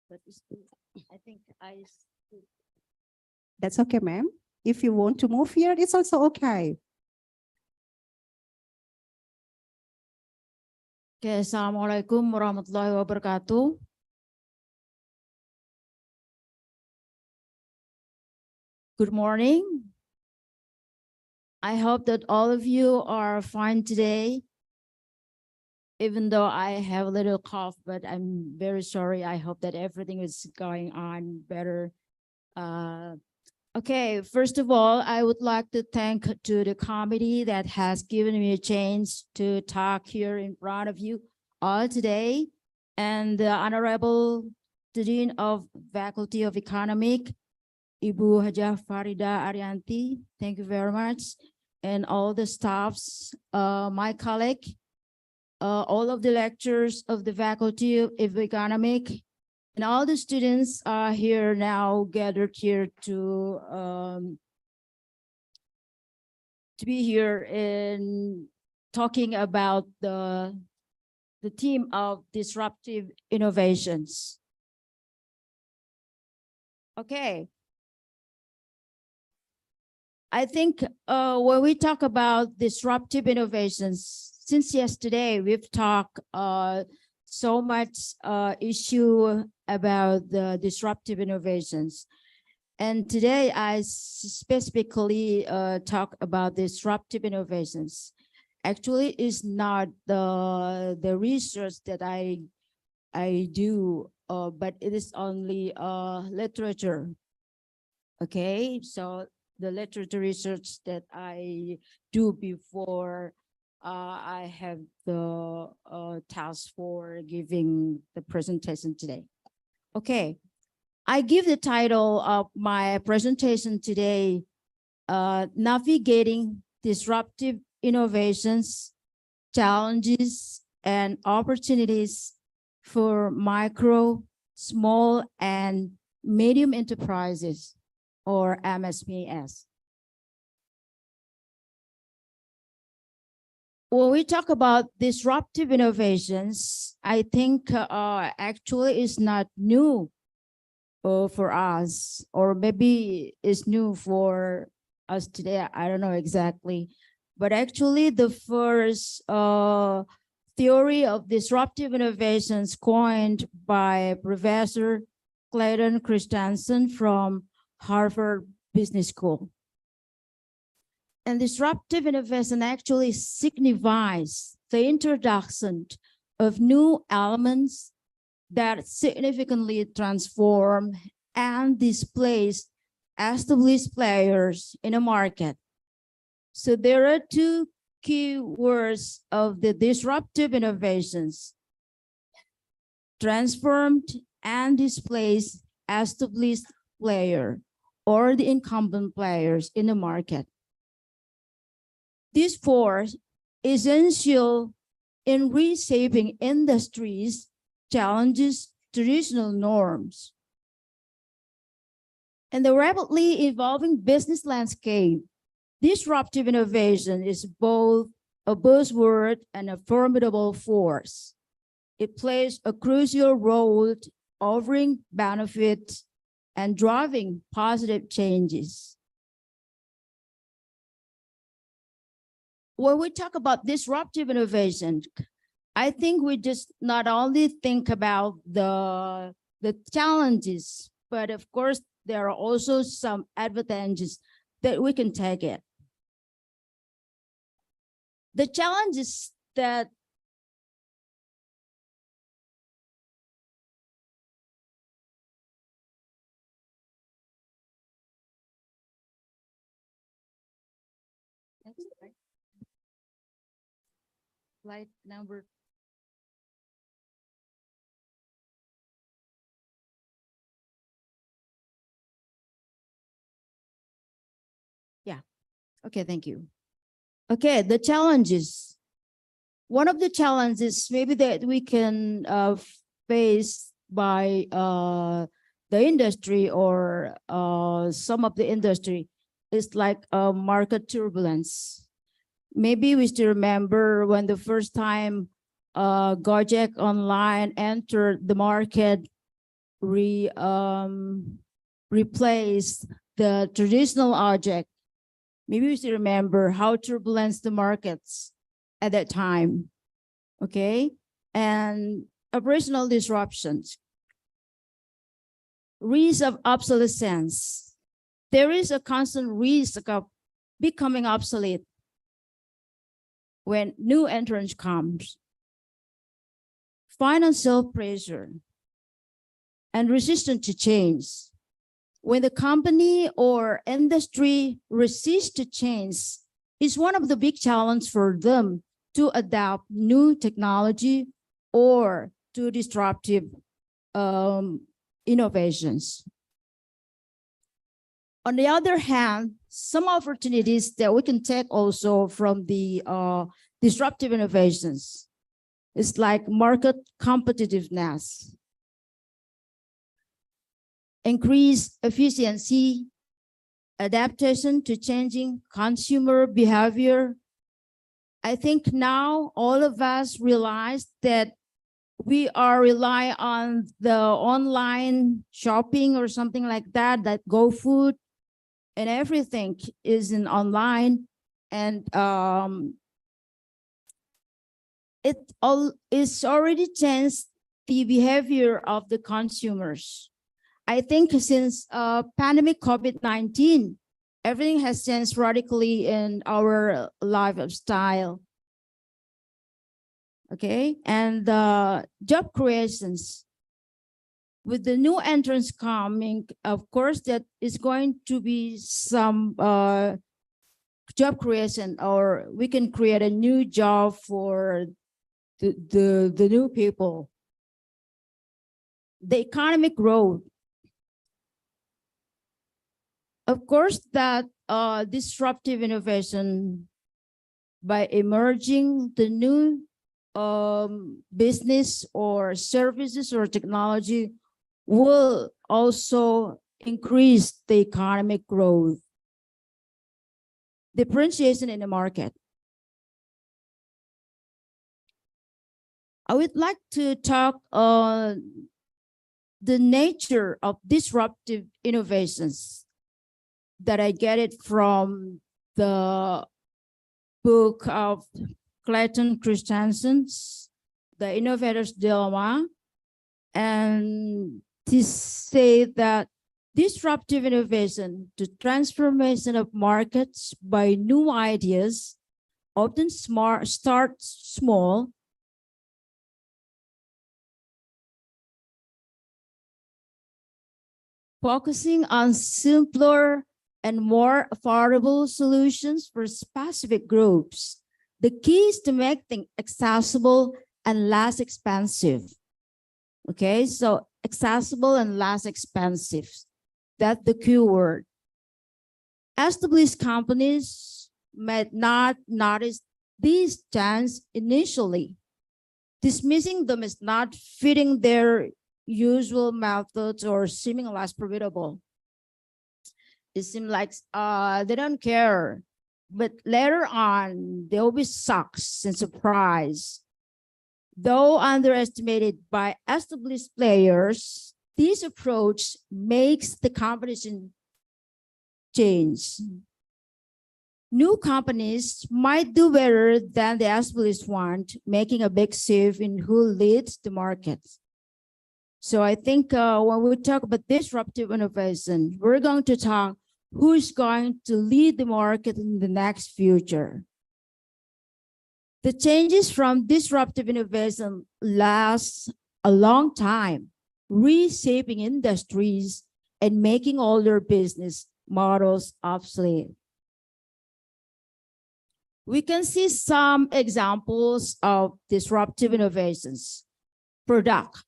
S8: But I think
S6: That's okay, ma'am. If you want to move here, it's also okay.
S8: Okay, Assalamualaikum warahmatullahi wabarakatuh. Good morning. I hope that all of you are fine today. Even though I have a little cough, but I'm very sorry. I hope that everything is going on better. Okay, first of all, I would like to thank to the committee that has given me a chance to talk here in front of you all today, and the Honorable Dean of Faculty of Economic, Ibu Hajah Farida Arianti. Thank you very much. And all the staffs, my colleague, all of the lecturers of the Faculty of Economic, and all the students are here now gathered here to be here in talking about the theme of disruptive innovations. Okay. I think when we talk about disruptive innovations, since yesterday we've talked so much issue about the disruptive innovations. And today I specifically talk about disruptive innovations. Actually, it's not the research that I do, but it is only literature. Okay, so the literature research that I do before I have the task for giving the presentation today. Okay, I give the title of my presentation today, Navigating Disruptive Innovations, Challenges and Opportunities for Micro, Small and Medium Enterprises, or MSPS. When we talk about disruptive innovations, I think actually it's not new for us, or maybe it's new for us today. I don't know exactly, but actually the first theory of disruptive innovations coined by Professor Clayton Christensen from Harvard Business School. And disruptive innovation actually signifies the introduction of new elements that significantly transform and displace established players in a market. So there are two key words of the disruptive innovations: transformed and displaced established player, or the incumbent players in the market. This force is essential in reshaping industries, challenges traditional norms. In the rapidly evolving business landscape, disruptive innovation is both a buzzword and a formidable force. It plays a crucial role offering benefits and driving positive changes. When we talk about disruptive innovation, I think we just not only think about the challenges, but of course, there are also some advantages that we can take it. The challenges that slide number. Yeah, okay, thank you. Okay, the challenges. One of the challenges maybe that we can face by the industry or some of the industry is like market turbulence. Maybe we still remember when the first time Gojek Online entered the market, replaced the traditional object. Maybe we still remember how turbulent the markets at that time, okay? And operational disruptions, risk of obsolescence. There is a constant risk of becoming obsolete when new entrants comes. Financial pressure and resistance to change. When the company or industry resists to change, it's one of the big challenges for them to adopt new technology or to disruptive innovations. On the other hand, some opportunities that we can take also from the disruptive innovations is like market competitiveness, increased efficiency, adaptation to changing consumer behavior. I think now all of us realize that we are relying on the online shopping or something like that, that GoFood and everything is in online, and it's already changed the behavior of the consumers. I think since pandemic COVID-19, everything has changed radically in our lifestyle. Okay, and job creations. With the new entrants coming, of course, that is going to be some job creation, or we can create a new job for the new people. The economic growth. Of course, that disruptive innovation by emerging the new business or services or technology will also increase the economic growth. Differentiation in the market. I would like to talk on the nature of disruptive innovations that I get it from the book of Clayton Christensen's The Innovator's Dilemma, and to say that disruptive innovation, the transformation of markets by new ideas, often start small, focusing on simpler and more affordable solutions for specific groups. The key is to make things accessible and less expensive. Okay, so accessible and less expensive. That's the key word. Established companies might not notice these trends initially. Dismissing them as not fitting their usual methods or seeming less profitable. It seems like they don't care, but later on, they'll be shocked and surprised. Though underestimated by established players, this approach makes the competition change. New companies might do better than the established one, making a big shift in who leads the market. So I think when we talk about disruptive innovation, we're going to talk who's going to lead the market in the next future. The changes from disruptive innovation last a long time, reshaping industries and making older business models obsolete. We can see some examples of disruptive innovations. Product,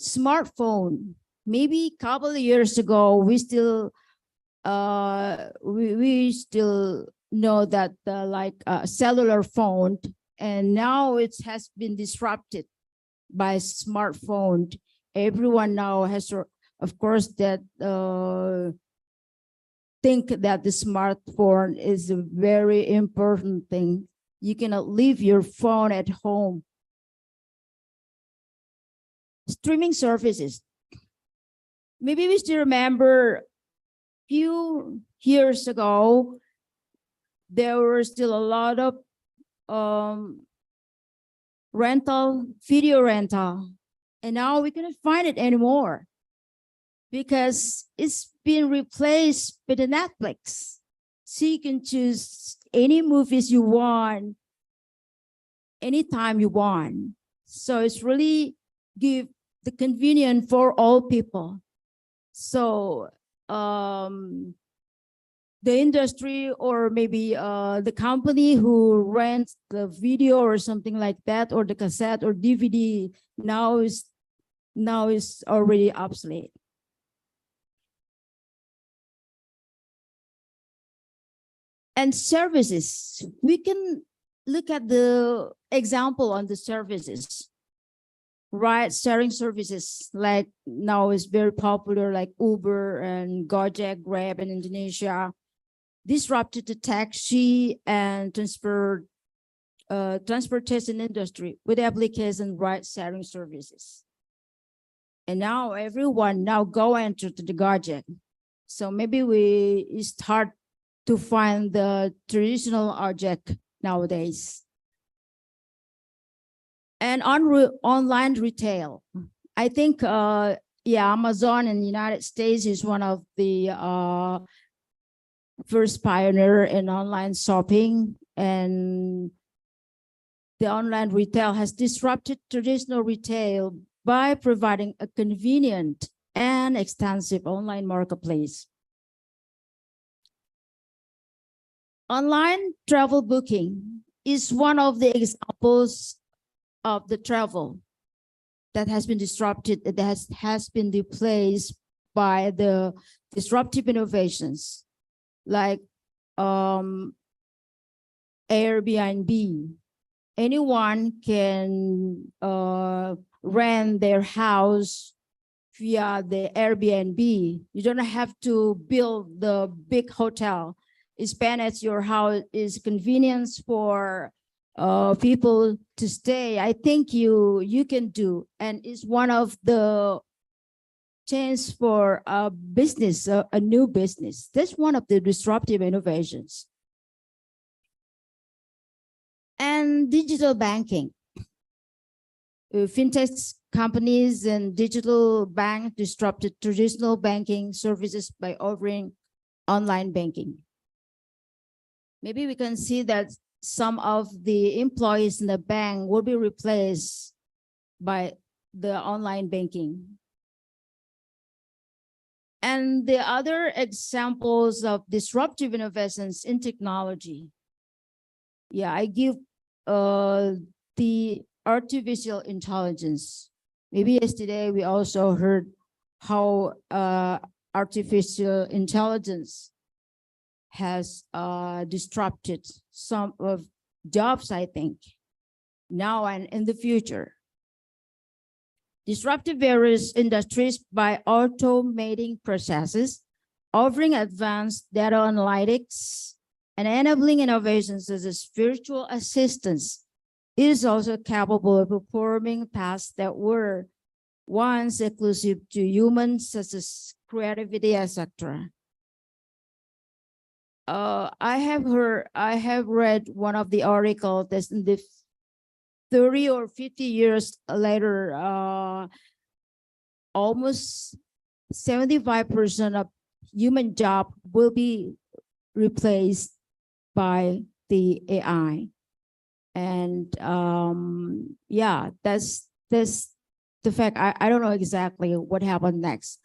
S8: smartphone. Maybe a couple of years ago, we still know that cellular phone, and now it has been disrupted by smartphone. Everyone now has, of course, that think that the smartphone is a very important thing. You cannot leave your phone at home. Streaming services. Maybe we still remember few years ago, there were still a lot of video rental, and now we cannot find it anymore because it's been replaced by the Netflix. So you can choose any movies you want, anytime you want. So it's really give the convenience for all people. So the industry, or maybe the company who rents the video or something like that, or the cassette or DVD, now is already obsolete. And services, we can look at the example on the services. Ride sharing services, like now is very popular, like Uber and Gojek, Grab in Indonesia, disrupted the taxi and transportation industry with application ride sharing services. And now everyone now go into the Gojek. So maybe we start to find the traditional object nowadays. And on online retail, I think yeah, Amazon in the United States is one of the first pioneer in online shopping, and the online retail has disrupted traditional retail by providing a convenient and extensive online marketplace. Online travel booking is one of the examples of the travel that has been disrupted, that has been replaced by the disruptive innovations like Airbnb. Anyone can rent their house via the Airbnb. You don't have to build the big hotel. Spend at your house is convenience for people to stay. I think you can do, and it's one of the chance for a business, a new business. That's one of the disruptive innovations. And digital banking. Fintech companies and digital bank disrupted traditional banking services by offering online banking. Maybe we can see that some of the employees in the bank will be replaced by the online banking. And the other examples of disruptive innovations in technology. Yeah, I give the artificial intelligence. Maybe yesterday we also heard how artificial intelligence has disrupted some of jobs, I think, now and in the future. Disruptive various industries by automating processes, offering advanced data analytics, and enabling innovations such as virtual assistants. It is also capable of performing tasks that were once exclusive to humans, such as creativity, etc. I have read one of the articles that in the 30 or 50 years later, almost 75% of human job will be replaced by the AI. And yeah, that's the fact. I don't know exactly what happened next.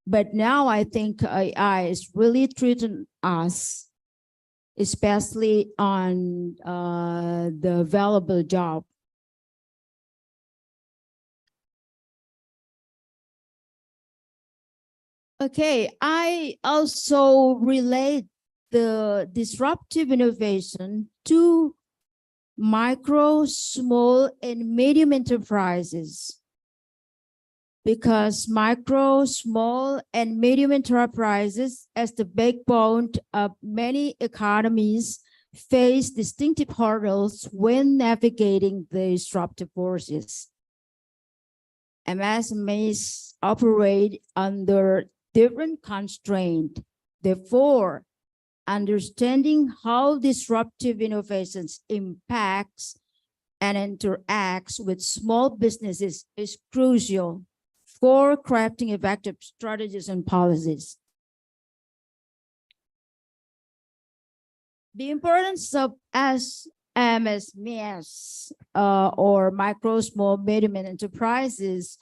S8: But now I think AI is really treating us, especially on the available job. Okay, I also relate the disruptive innovation to micro, small, and medium enterprises. Because micro, small, and medium enterprises, as the backbone of many economies, face distinctive hurdles when navigating the disruptive forces. MSMEs operate under different constraints. Therefore, understanding how disruptive innovations impacts and interacts with small businesses is crucial for crafting effective strategies and policies. The importance of MSMEs or micro, small, medium enterprises,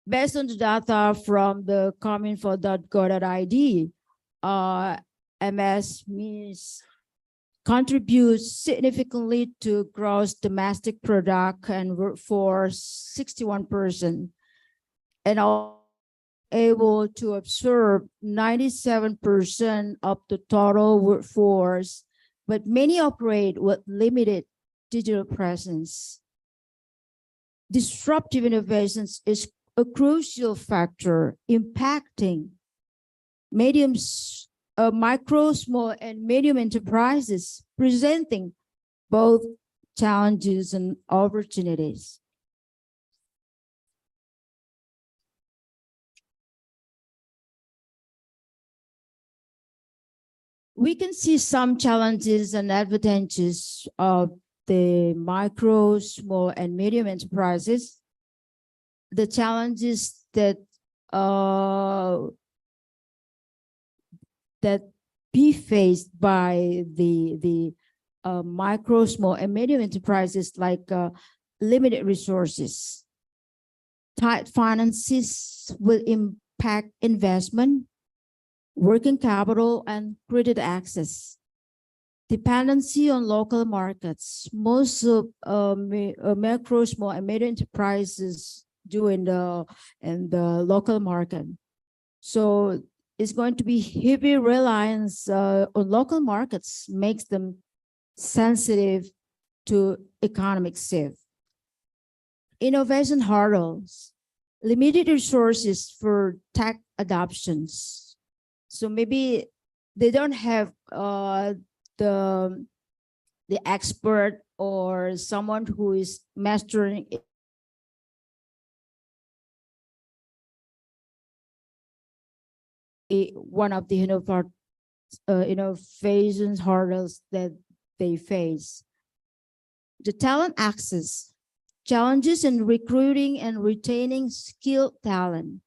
S8: based on the data from the cominfo.go.id, MSMEs contribute significantly to gross domestic product and workforce 61%, and are able to absorb 97% of the total workforce, but many operate with limited digital presence. Disruptive innovations is a crucial factor impacting micro, small, and medium enterprises, presenting both challenges and opportunities. We can see some challenges and advantages of the micro, small, and medium enterprises. The challenges that uh, that be faced by the micro, small, and medium enterprises, like limited resources. Tight finances will impact investment, working capital, and credit access. Dependency on local markets. Most of macro, small, and medium enterprises do in the local market. So it's going to be heavy reliance on local markets, makes them sensitive to economic shift. Innovation hurdles, limited resources for tech adoptions. So maybe they don't have the expert or someone who is mastering one of the innovation hurdles that they face. The talent access, challenges in recruiting and retaining skilled talent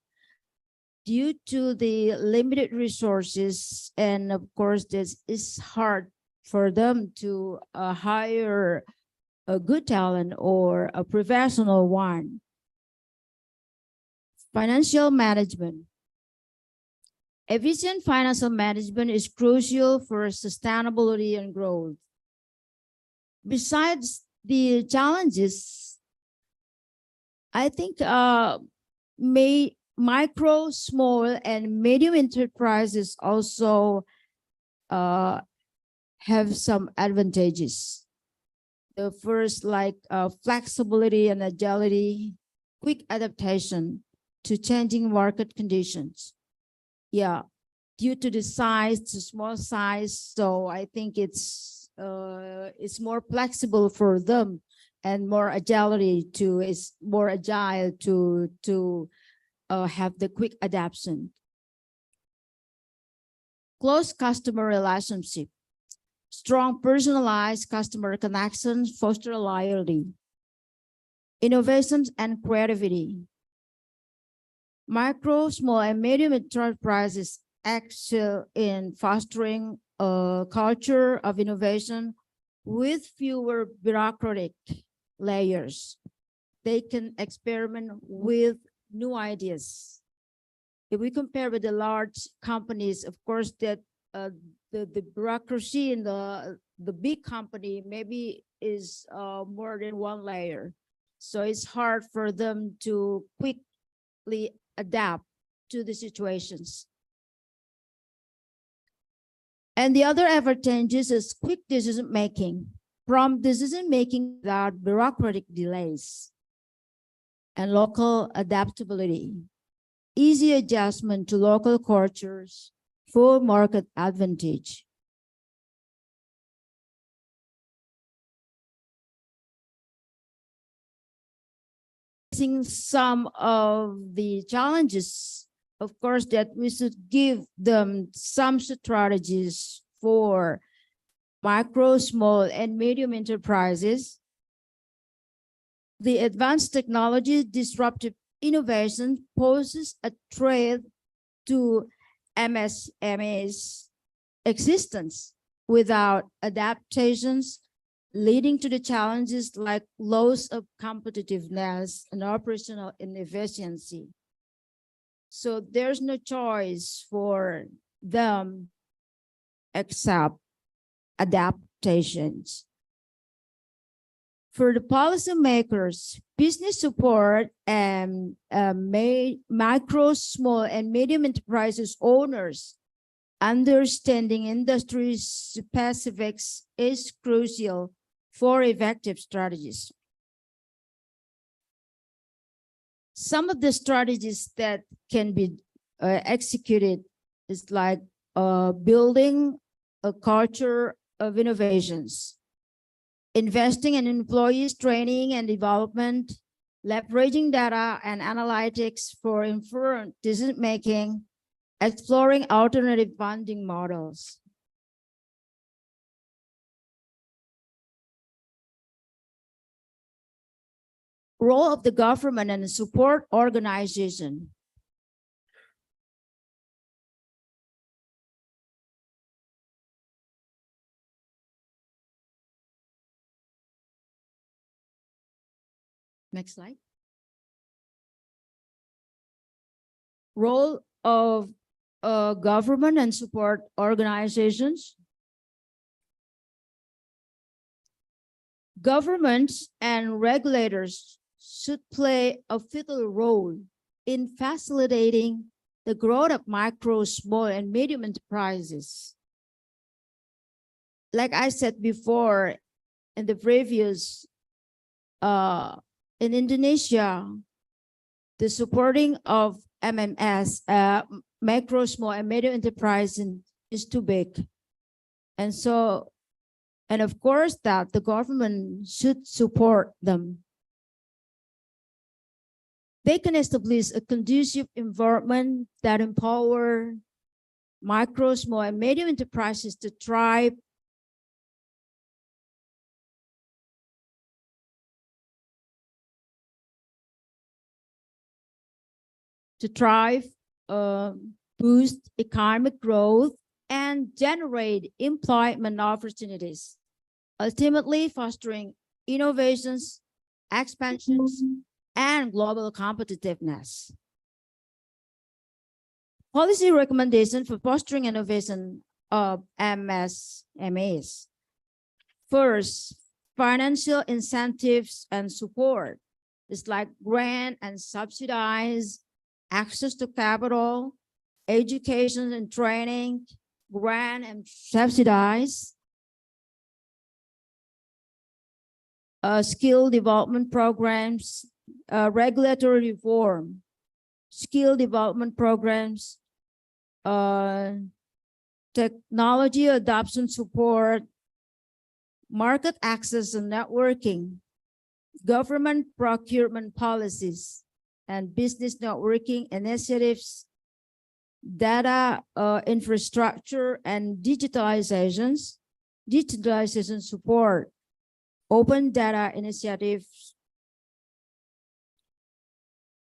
S8: due to the limited resources, and of course this is hard for them to hire a good talent or a professional one. Financial management. Efficient financial management is crucial for sustainability and growth. Besides the challenges, I think micro, small, and medium enterprises also have some advantages. The first, like flexibility and agility, quick adaptation to changing market conditions. Yeah, due to the size, to small size, so I think it's more flexible for them, and more agility to is more agile to have the quick adaptation. Close customer relationship, strong personalized customer connections foster loyalty. Innovations and creativity. Micro, small, and medium enterprises excel in fostering a culture of innovation with fewer bureaucratic layers. They can experiment with new ideas. If we compare with the large companies, of course, that the bureaucracy in the big company maybe is more than one layer. So it's hard for them to quickly adapt to the situations. And the other advantages is quick decision making, prompt decision making without bureaucratic delays, and local adaptability, easy adjustment to local cultures, full market advantage. Some of the challenges, of course, that we should give them some strategies for micro, small, and medium enterprises. The advanced technology disruptive innovation poses a threat to MSMEs' existence without adaptations, leading to the challenges like loss of competitiveness and operational inefficiency. So there's no choice for them except adaptations. For the policymakers, business support and micro, small, and medium enterprises owners, understanding industry specifics is crucial for effective strategies. Some of the strategies that can be executed is like building a culture of innovations, investing in employees' training and development, leveraging data and analytics for informed decision-making, exploring alternative funding models. Role of the government and support organization. Next slide. Role of government and support organizations. Governments and regulators should play a vital role in facilitating the growth of micro, small, and medium enterprises. Like I said before in the previous, in Indonesia, the supporting of MMS, micro, small, and medium enterprise is too big. And so, and of course that the government should support them. They can establish a conducive environment that empower micro, small, and medium enterprises to thrive, boost economic growth, and generate employment opportunities, ultimately fostering innovations, expansions, and global competitiveness. Policy recommendation for fostering innovation of MSMEs. First, financial incentives and support. It's like grant and subsidize, access to capital, education and training, grant and subsidize, skill development programs, regulatory reform, skill development programs, technology adoption support, market access and networking, government procurement policies, and business networking initiatives, data infrastructure and digitalization support, open data initiatives,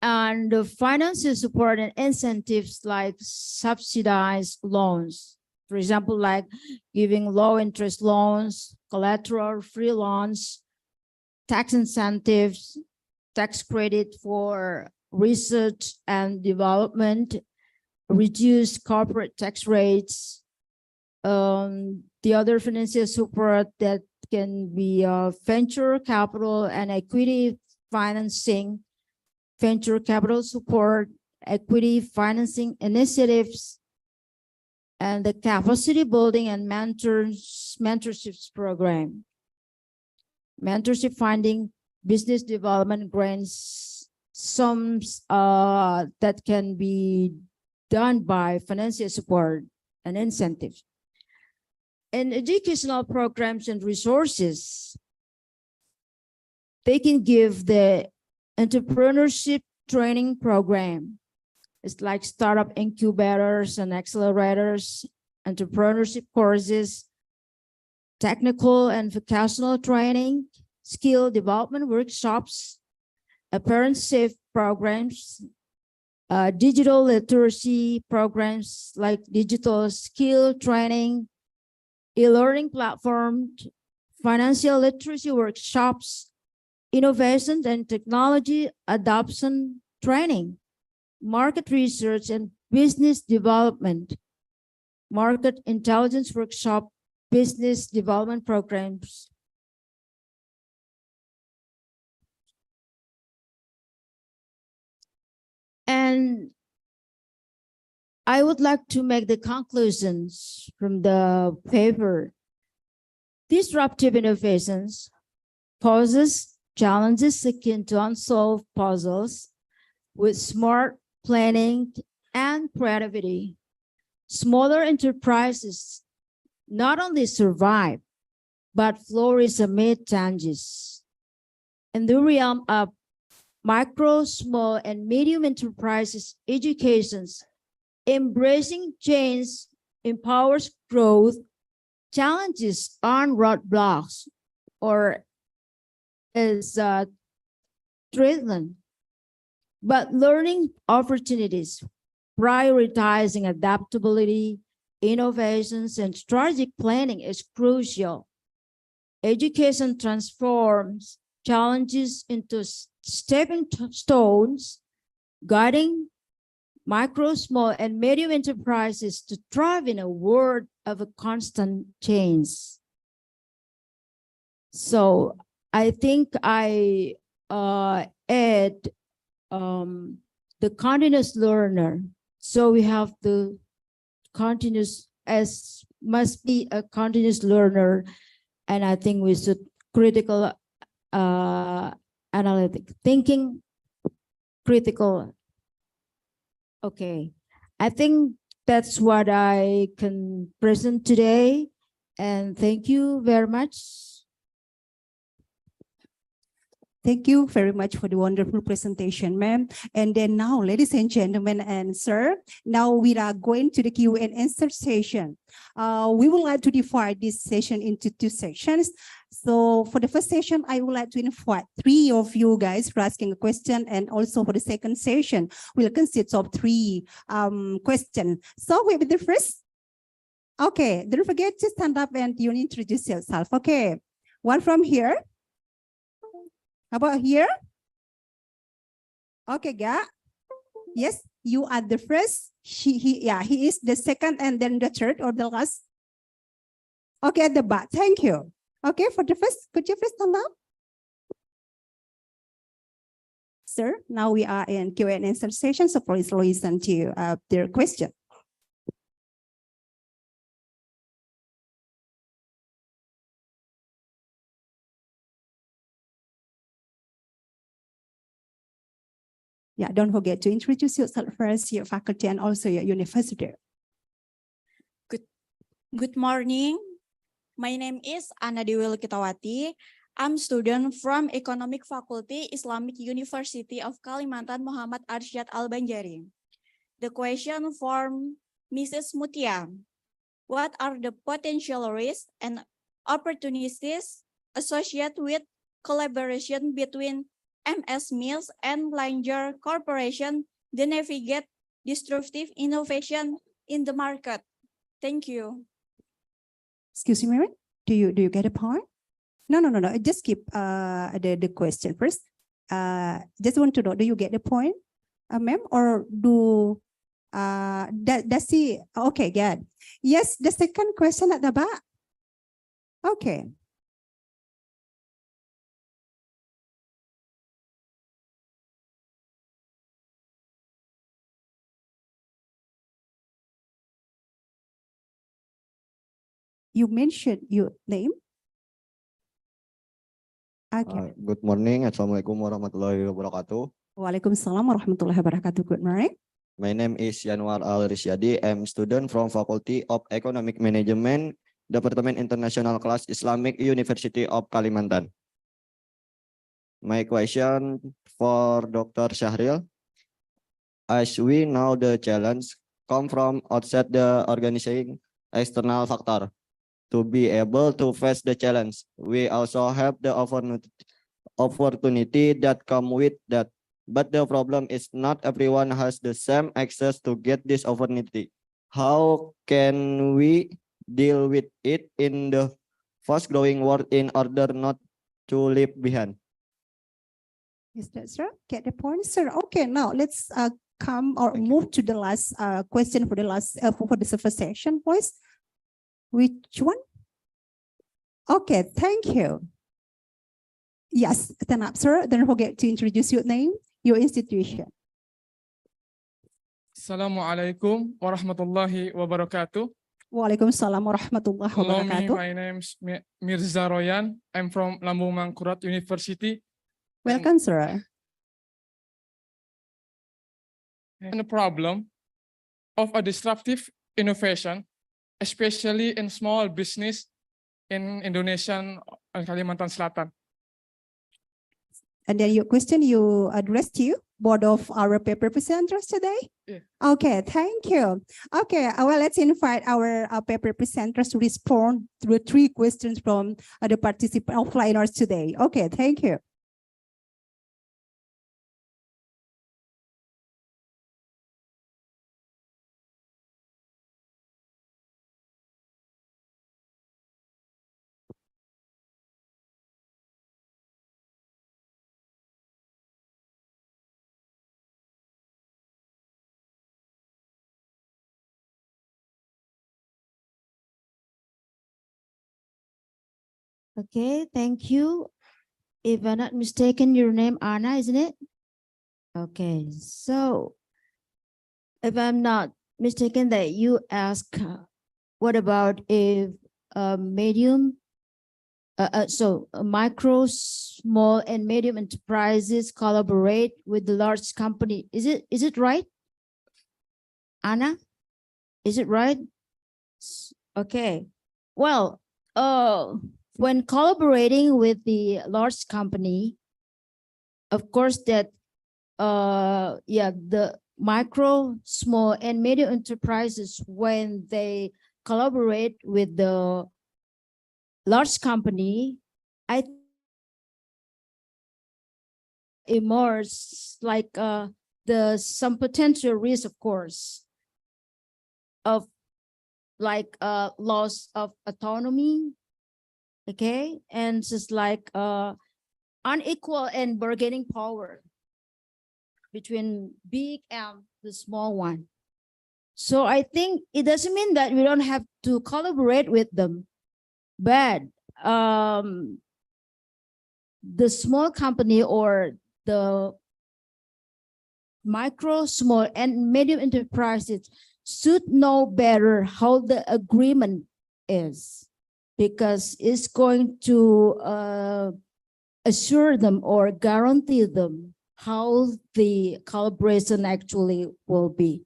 S8: and the financial support and incentives like subsidized loans. For example, like giving low interest loans, collateral-free loans, tax incentives, tax credit for research and development, reduce corporate tax rates. The other financial support that can be venture capital and equity financing, venture capital support, equity financing initiatives, and the capacity building and mentorships program. Mentorship funding, business development grants, sums that can be done by financial support and incentives. And educational programs and resources, they can give the entrepreneurship training program. It's like startup incubators and accelerators, entrepreneurship courses, technical and vocational training, skill development workshops, apprenticeship programs, digital literacy programs like digital skill training, e-learning platforms, financial literacy workshops, innovation and technology adoption training, market research and business development, market intelligence workshop, business development programs. And I would like to make the conclusions from the paper. Disruptive innovations poses challenges akin to unsolved puzzles with smart planning and creativity. Smaller enterprises not only survive, but flourish amid changes. In the realm of micro, small, and medium enterprises educations, embracing change empowers growth, challenges on roadblocks, or is threatened. But learning opportunities, prioritizing adaptability, innovations, and strategic planning is crucial. Education transforms challenges into stepping stones guiding micro, small, and medium enterprises to thrive in a world of a constant change. So I think I add the continuous learner. So we have the continuous as must be a continuous learner, and I think we should critical analytic thinking, critical. Okay, I think that's what I can present today, and thank you very much.
S6: Thank you very much for the wonderful presentation, ma'am. And then now, ladies and gentlemen and sir, now we are going to the Q and answer session. We would like to divide this session into two sections. So for the first session, I would like to invite three of you guys for asking a question. And also for the second session, will consist of three questions. So we with the first. Okay, don't forget to stand up and you introduce yourself. Okay, one from here. How about here? Okay, Ga. Yes, you are the first. He is the second and then the third or the last. Okay, at the back. Thank you. Okay, for the first, could you please stand up? Sir, now we are in Q&A answer session, so please listen to their question. Yeah, don't forget to introduce yourself first, your faculty, and also your university.
S9: Good morning. My name is Ana Dewi Kitawati. I'm student from Economic Faculty, Islamic University of Kalimantan, Muhammad Arsyad Al-Banjari. The question from Mrs. Mutia. What are the potential risks and opportunities associated with collaboration between MSMEs and larger corporations to navigate disruptive innovation in the market? Thank you.
S6: Excuse me, Mary, do you get a point? No. Just keep the question first. Just want to know, do you get the point, ma'am, or do does he? Okay, good. Yes, the second question at the back. Okay. You mentioned your name. Okay.
S10: Good morning. Assalamualaikum warahmatullahi wabarakatuh.
S6: Waalaikumsalam warahmatullahi wabarakatuh. Good morning.
S10: My name is Yanwar Al-Risyadi. I'm student from Faculty of Economic Management, Department International Class, Islamic University of Kalimantan. My question for Dr. Syahril. As we know, the challenge come from outside the organizing external factor. To be able to face the challenge, we also have the opportunity that come with that. But the problem is not everyone has the same access to get this opportunity. How can we deal with it in the fast-growing world in order not to leave behind?
S6: Is that sir? Get the point, sir? Okay, now let's come or move to the last question for the last for the first section, please. Which one? Okay, thank you. Yes, stand up, sir. Don't forget to introduce your name, your institution.
S11: Assalamualaikum warahmatullahi wabarakatuh.
S6: Waalaikumsalam warahmatullahi
S11: Hello,
S6: wabarakatuh.
S11: my name is Mirza Royan. I'm from Lambung Mangkurat University.
S6: Welcome, sir.
S11: And the problem of a disruptive innovation, especially in small business in Indonesia and Kalimantan Selatan.
S6: And then your question you addressed to board of our paper presenters today?
S11: Yeah.
S6: Okay, thank you. Okay, well, let's invite our paper presenters to respond to the three questions from the participant offliners today. Okay, thank you.
S8: Okay, thank you. If I'm not mistaken, your name Anna, isn't it? Okay, so if I'm not mistaken that you ask, what about if medium, micro, small and medium enterprises collaborate with the large company. Is it right? Anna, is it right? Okay, well, when collaborating with the large company, of course that the micro, small and medium enterprises, when they collaborate with the large company, I emerge like the some potential risk, of course, of like loss of autonomy, okay, and just like unequal and bargaining power between big and the small one. So I think it doesn't mean that we don't have to collaborate with them, but the small company or the micro, small and medium enterprises should know better how the agreement is, because it's going to assure them or guarantee them how the collaboration actually will be.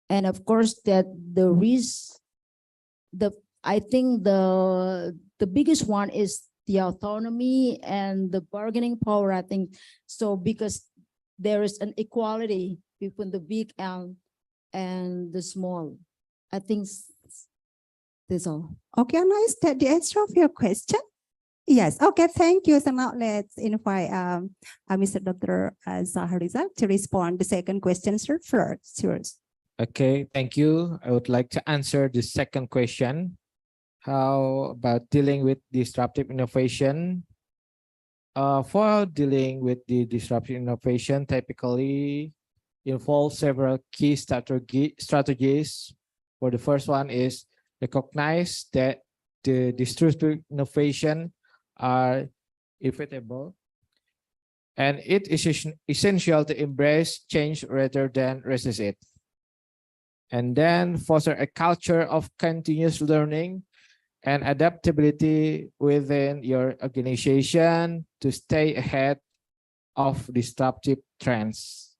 S8: And of course that the risk, I think the biggest one is the autonomy and the bargaining power, I think. So because there is an equality between the big and the small. I think that's all.
S6: Okay, Anna, is that the answer of your question? Yes. Okay, thank you. So now let's invite Mr. Dr. Zahariza to respond the second question, sir. First, yours.
S7: Okay, thank you. I would like to answer the second question. How about dealing with disruptive innovation? For dealing with the disruptive innovation, typically involves several key strategies. For the first one is recognize that the disruptive innovation are inevitable, and it is essential to embrace change rather than resist it. And then foster a culture of continuous learning and adaptability within your organization to stay ahead of disruptive trends.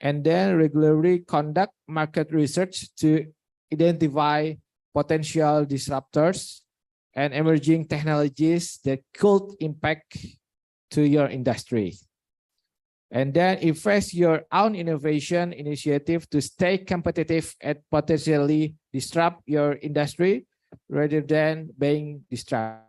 S7: And then regularly conduct market research to identify potential disruptors and emerging technologies that could impact to your industry. And then invest your own innovation initiative to stay competitive and potentially disrupt your industry rather than being disrupted.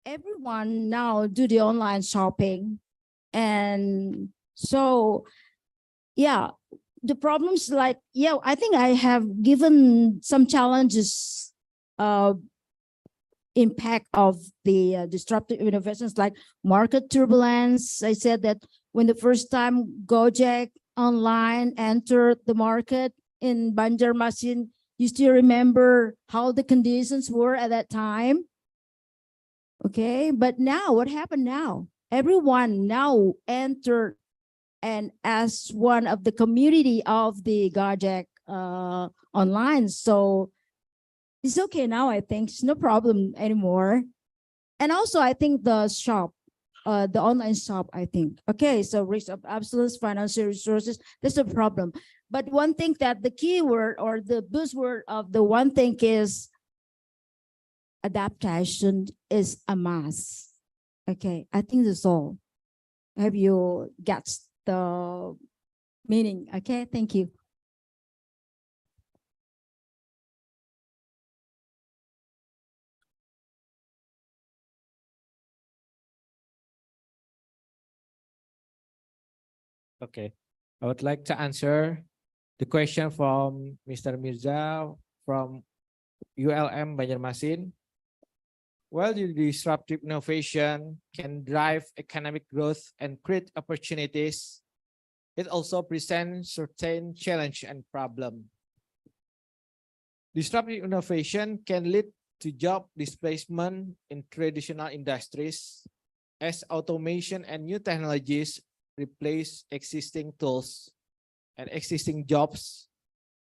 S8: everyone now do the online shopping. And so, yeah, the problems like, yeah, I think I have given some challenges, impact of the disruptive innovations like market turbulence. I said that when the first time Gojek online entered the market in Banjarmasin, you still remember how the conditions were at that time? Okay, but now what happened now? Everyone now entered and as one of the community of the Gojek online. So it's okay now, I think. It's no problem anymore. And also, I think the shop, the online shop, I think. Okay, so risk of obsolescence, financial resources, that's a problem. But one thing that the keyword or the buzzword of the one thing is adaptation is a must. Okay, I think that's all. Have you got the meaning? Okay, thank you.
S7: Okay, I would like to answer the question from Mr. Mirza from ULM Banjarmasin. While the disruptive innovation can drive economic growth and create opportunities, it also presents certain challenge and problem. Disruptive innovation can lead to job displacement in traditional industries as automation and new technologies replace existing tools and existing jobs.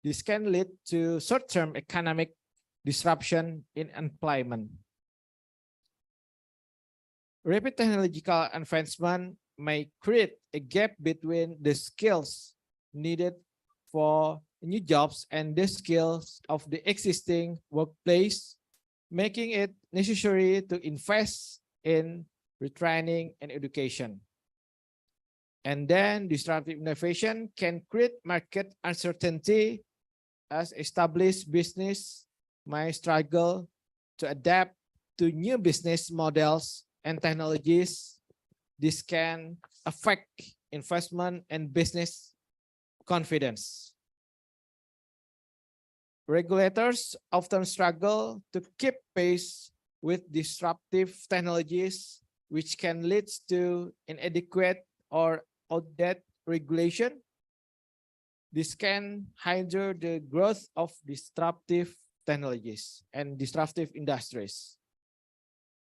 S7: This can lead to short-term economic disruption in employment. Rapid technological advancement may create a gap between the skills needed for new jobs and the skills of the existing workplace, making it necessary to invest in retraining and education. And then disruptive innovation can create market uncertainty as established business might struggle to adapt to new business models and technologies. This can affect investment and business confidence. Regulators often struggle to keep pace with disruptive technologies, which can lead to inadequate or outdated regulation. This can hinder the growth of disruptive technologies and disruptive industries.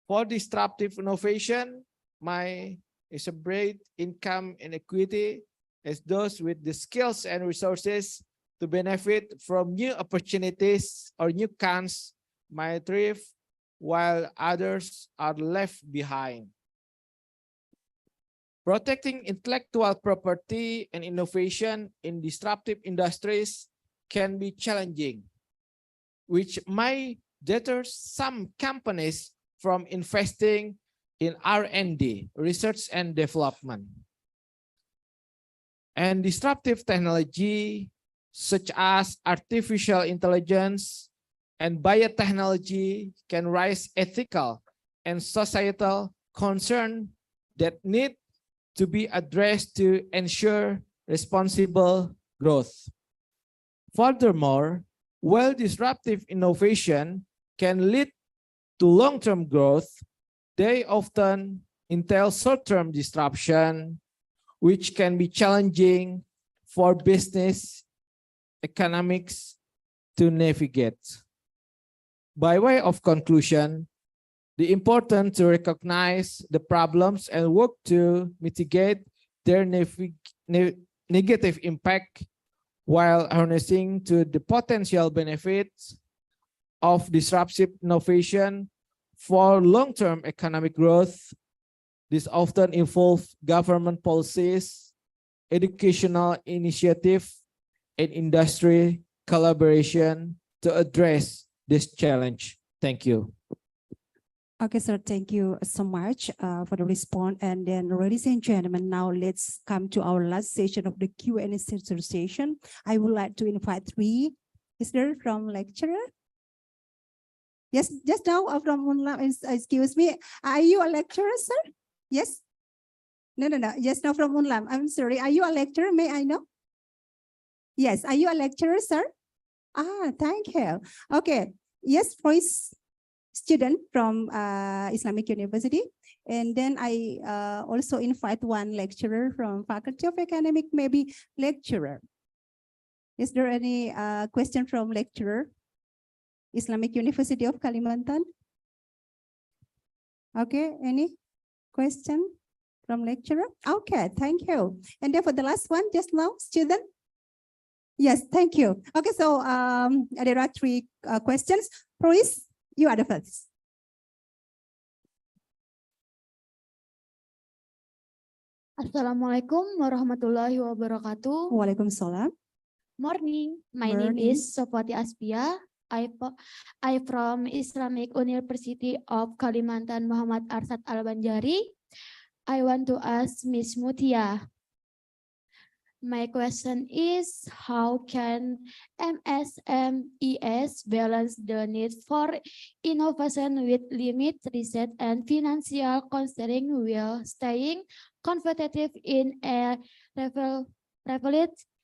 S7: For disruptive innovation, my separate income inequity as those with the skills and resources to benefit from new opportunities or new chance might thrive while others are left behind. Protecting intellectual property and innovation in disruptive industries can be challenging, which might deter some companies from investing in R&D, research and development. And disruptive technology such as artificial intelligence and biotechnology can raise ethical and societal concerns that need to be addressed to ensure responsible growth. Furthermore, while disruptive innovation can lead to long-term growth, they often entail short-term disruption, which can be challenging for business economics to navigate. By way of conclusion, the important to recognize the problems and work to mitigate their negative impact while harnessing to the potential benefits of disruptive innovation for long-term economic growth. This often involves government policies, educational initiative, and industry collaboration to address this challenge. Thank you.
S6: Okay, sir, thank you so much for the response. And then, ladies and gentlemen, now let's come to our last session of the Q&A session. I would like to invite three. Is there from lecturer? Yes, just now from Unlam, excuse me. Are you a lecturer, sir? Yes? No. Just now from Unlam. I'm sorry. Are you a lecturer? May I know? Yes. Are you a lecturer, sir? Thank you. Okay. Yes, voice student from Islamic University. And then I also invite one lecturer from Faculty of Economic, maybe lecturer. Is there any question from lecturer? Islamic University of Kalimantan? Okay, any question from lecturer? Okay, thank you. And then for the last one, just now, student? Yes, thank you. Okay, so there are three questions. Please, you are the first.
S12: Assalamualaikum warahmatullahi wabarakatuh.
S6: Waalaikumsalam.
S12: Morning. My name is Sopati Aspia. I from Islamic University of Kalimantan Muhammad Arsyad Al-Banjari. I want to ask Miss Mutia. My question is, how can MSMEs balance the need for innovation with limit research and financial constraint while staying competitive in a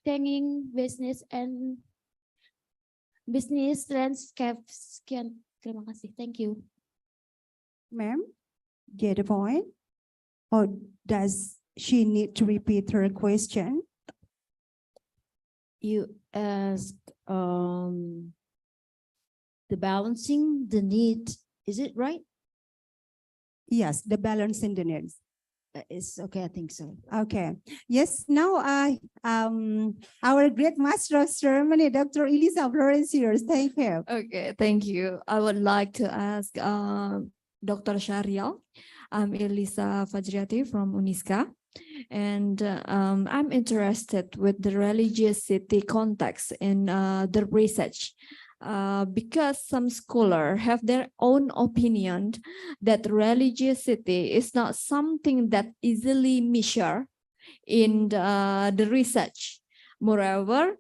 S12: changing business and business landscapes? Terima kasih. Thank you.
S6: Ma'am, get a point? Or does she need to repeat her question?
S8: You ask the balancing the need, is it right?
S6: Yes, the balancing the needs.
S8: It's okay, I think so.
S6: Okay. Yes, now our great master of ceremony, Dr. Elisa Florence here. Thank you.
S13: Okay, thank you. I would like to ask Dr. Sharial. I'm Elisa Fajriati from Uniska. And I'm interested with the religiosity context in the research because some scholars have their own opinion that religiosity is not something that easily measured in the research. Moreover,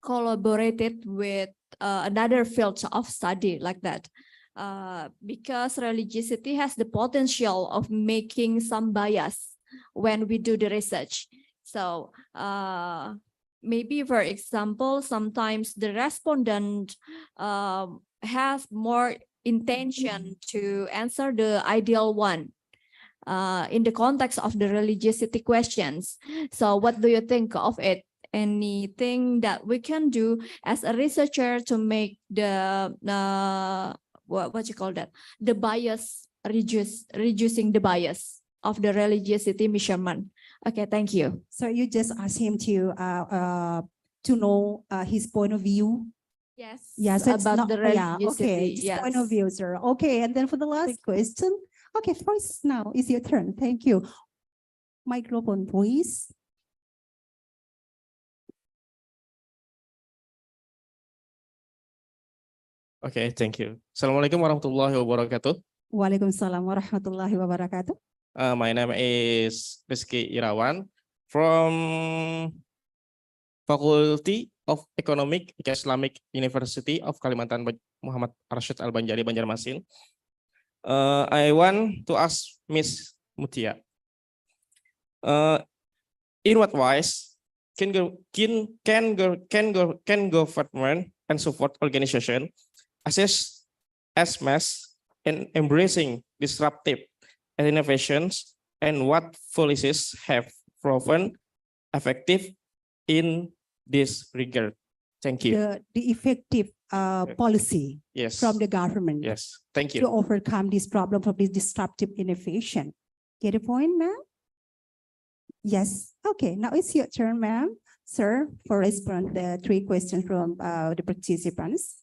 S13: collaborated with another field of study like that. Because religiosity has the potential of making some bias when we do the research. So maybe, for example, sometimes the respondent has more intention to answer the ideal one in the context of the religiosity questions. So what do you think of it? Anything that we can do as a researcher to make the what you call that, the bias, reducing the bias of the religiosity measurement. Okay, thank you.
S6: So you just ask him to know his point of view.
S13: Yes.
S6: Yes, yeah, so
S13: about the religiosity.
S6: okay, his point of view, sir. Okay, and then for the last question. Okay, first now is your turn. Thank you. Microphone, please.
S4: Okay, thank you. Assalamualaikum warahmatullahi wabarakatuh.
S6: Waalaikumsalam warahmatullahi wabarakatuh.
S4: My name is Rizky Irawan from Faculty of Economic Islamic University of Kalimantan Muhammad Arsyad Al-Banjari, Banjarmasin. I want to ask Miss Mutia. In what ways can government and support organization assess as mass in embracing disruptive innovations, and what policies have proven effective in this regard? Thank you.
S6: The effective policy from the government.
S4: Yes, thank you.
S6: To overcome this problem of this disruptive innovation. Get a point, ma'am? Yes. Okay, now it's your turn, ma'am. Sir, for respond the three questions from the participants.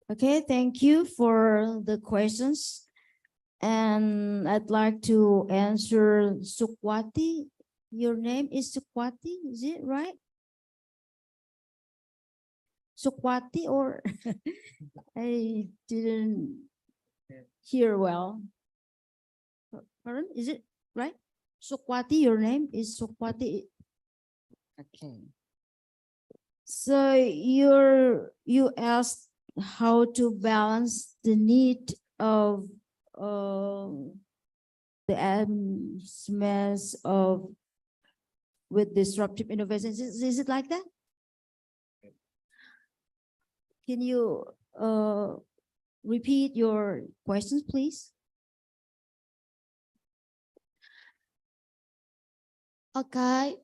S8: Okay, thank you for the questions. And I'd like to answer Sukwati. Your name is Sukwati, is it right? Sukwati, or I didn't hear well. Pardon, is it right? Sukwati, your name is Sukwati. Okay. So you asked how to balance the need of the advancements of with disruptive innovations. Is it like that? Can you repeat your questions, please?
S12: Okay.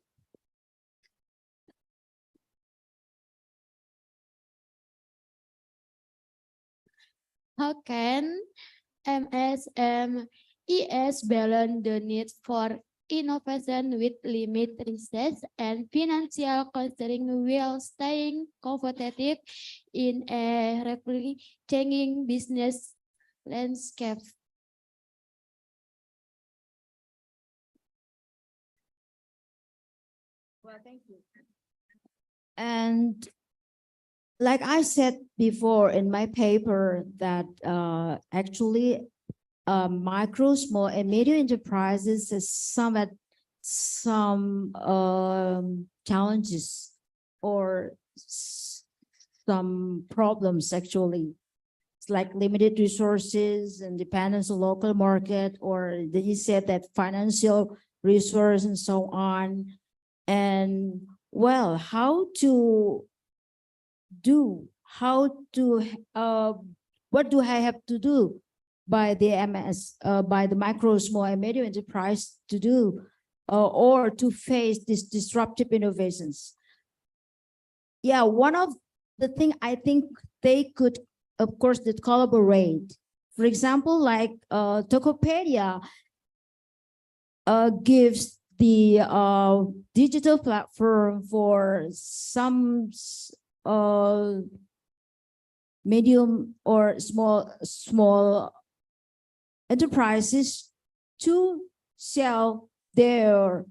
S12: How can MSMEs balance the need for innovation with limited research and financial constraints while staying competitive in a rapidly changing business landscape?
S8: Well, thank you. And like I said before in my paper that actually micro, small, and medium enterprises has some challenges or some problems actually. It's like limited resources and dependence on local market, or you said that financial resource and so on. And well, what do I have to do by the by the micro, small, and medium enterprise to do or to face these disruptive innovations? Yeah, one of the thing I think they could, of course, they collaborate. For example, like Tokopedia gives the digital platform for some medium or small enterprises to sell their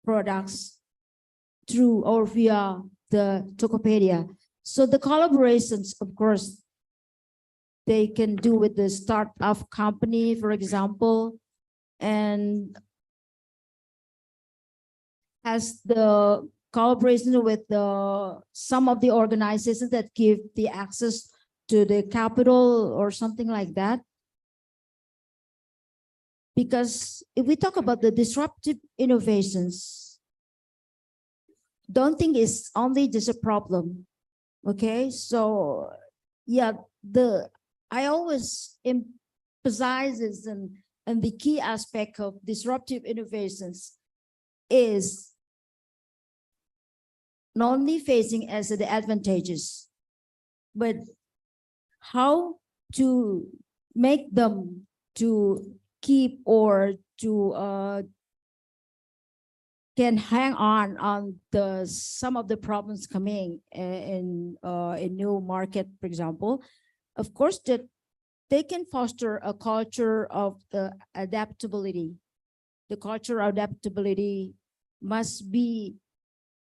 S8: products through or via the Tokopedia. So the collaborations, of course, they can do with the startup company, for example, and has the collaboration with some of the organizations that give the access to the capital or something like that. Because if we talk about the disruptive innovations, don't think it's only just a problem. Okay, so yeah, I always emphasize and the key aspect of disruptive innovations is not only facing as the advantages, but how to make them to keep or to can hang on the some of the problems coming in new market, for example. Of course, that they can foster a culture of adaptability. The culture of adaptability must be,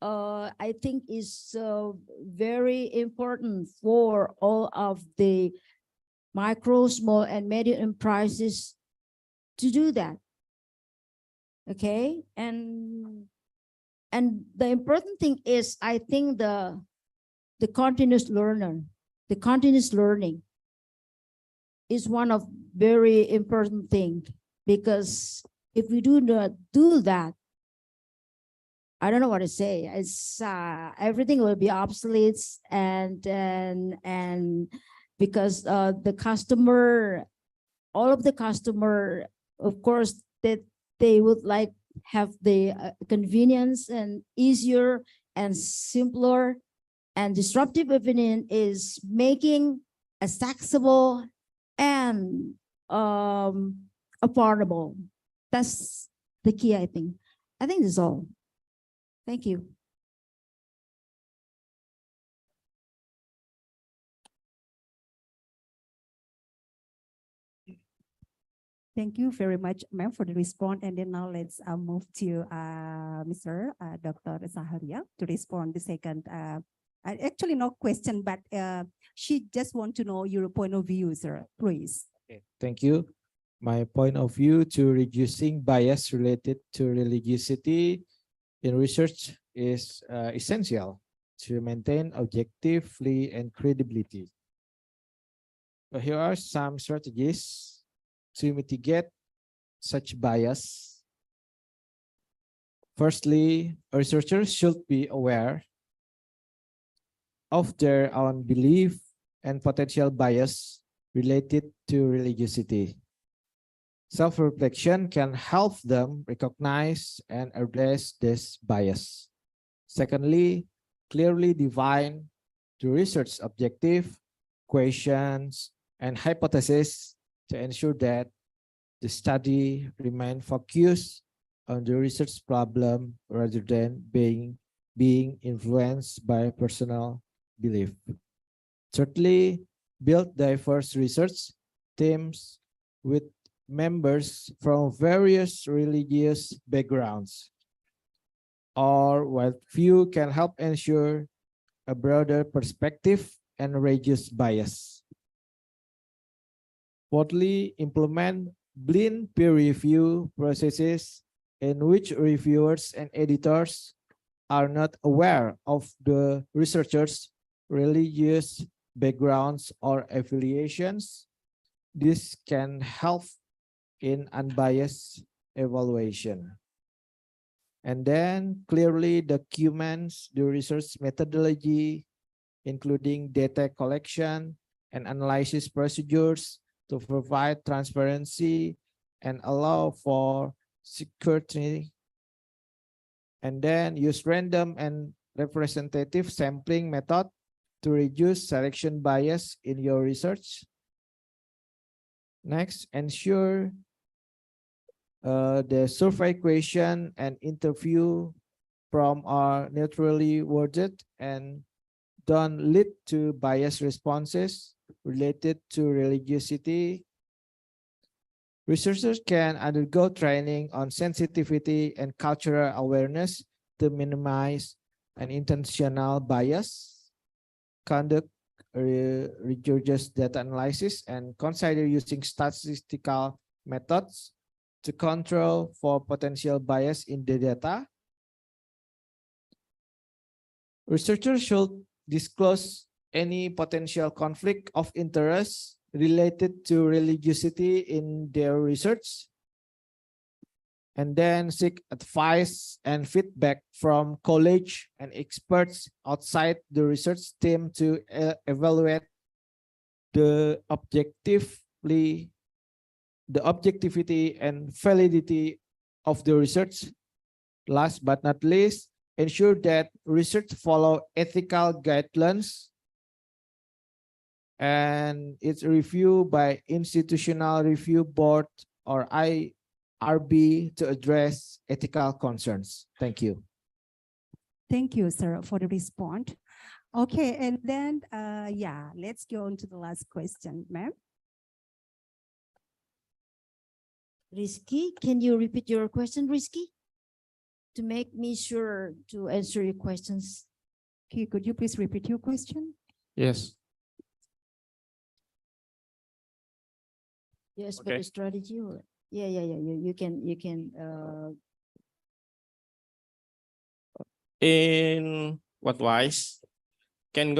S8: I think, is very important for all of the micro, small, and medium enterprises to do that. Okay, and the important thing is, I think the continuous learning is one of very important thing, because if we do not do that, I don't know what to say. It's everything will be obsolete, and because the customer, all of the customer, of course, that they would like have the convenience and easier and simpler, and disruptive opinion is making accessible and affordable. That's the key, I think. I think that's all. Thank you.
S6: Thank you very much, ma'am, for the response. And then now let's move to Mr. Dr. Saharia to respond the second. Actually, no question, but she just want to know your point of view, sir. Please.
S7: Okay, thank you. My point of view to reducing bias related to religiosity in research is essential to maintain objectivity and credibility. So here are some strategies to mitigate such bias. Firstly, researchers should be aware of their own belief and potential bias related to religiosity. Self-reflection can help them recognize and address this bias. Secondly, clearly define the research objective, questions, and hypotheses to ensure that the study remains focused on the research problem rather than being influenced by personal belief. Thirdly, build diverse research teams with members from various religious backgrounds, or while few can help ensure a broader perspective and reduce bias. Fourthly, implement blind peer review processes in which reviewers and editors are not aware of the researchers' religious backgrounds or affiliations. This can help in unbiased evaluation. And then clearly documents the research methodology, including data collection and analysis procedures, to provide transparency and allow for security. And then use random and representative sampling method to reduce selection bias in your research. Next, ensure the survey question and interview prompt are neutrally worded and don't lead to biased responses related to religiosity. Researchers can undergo training on sensitivity and cultural awareness to minimize an intentional bias, conduct rigorous data analysis, and consider using statistical methods to control for potential bias in the data. Researchers should disclose any potential conflict of interest related to religiosity in their research, and then seek advice and feedback from colleagues and experts outside the research team to evaluate the objectivity and validity of the research. Last but not least, ensure that research follow ethical guidelines and it's reviewed by institutional review board or IRB to address ethical concerns. Thank you.
S6: Thank you, sir, for the response. Okay, and then, yeah, let's go on to the last question, ma'am.
S8: Rizky, can you repeat your question, Rizky? To make me sure to answer your questions.
S6: Okay, could you please repeat your question?
S4: Yes.
S8: Yes, but
S4: Okay.
S8: the strategy, or you can
S4: In what wise can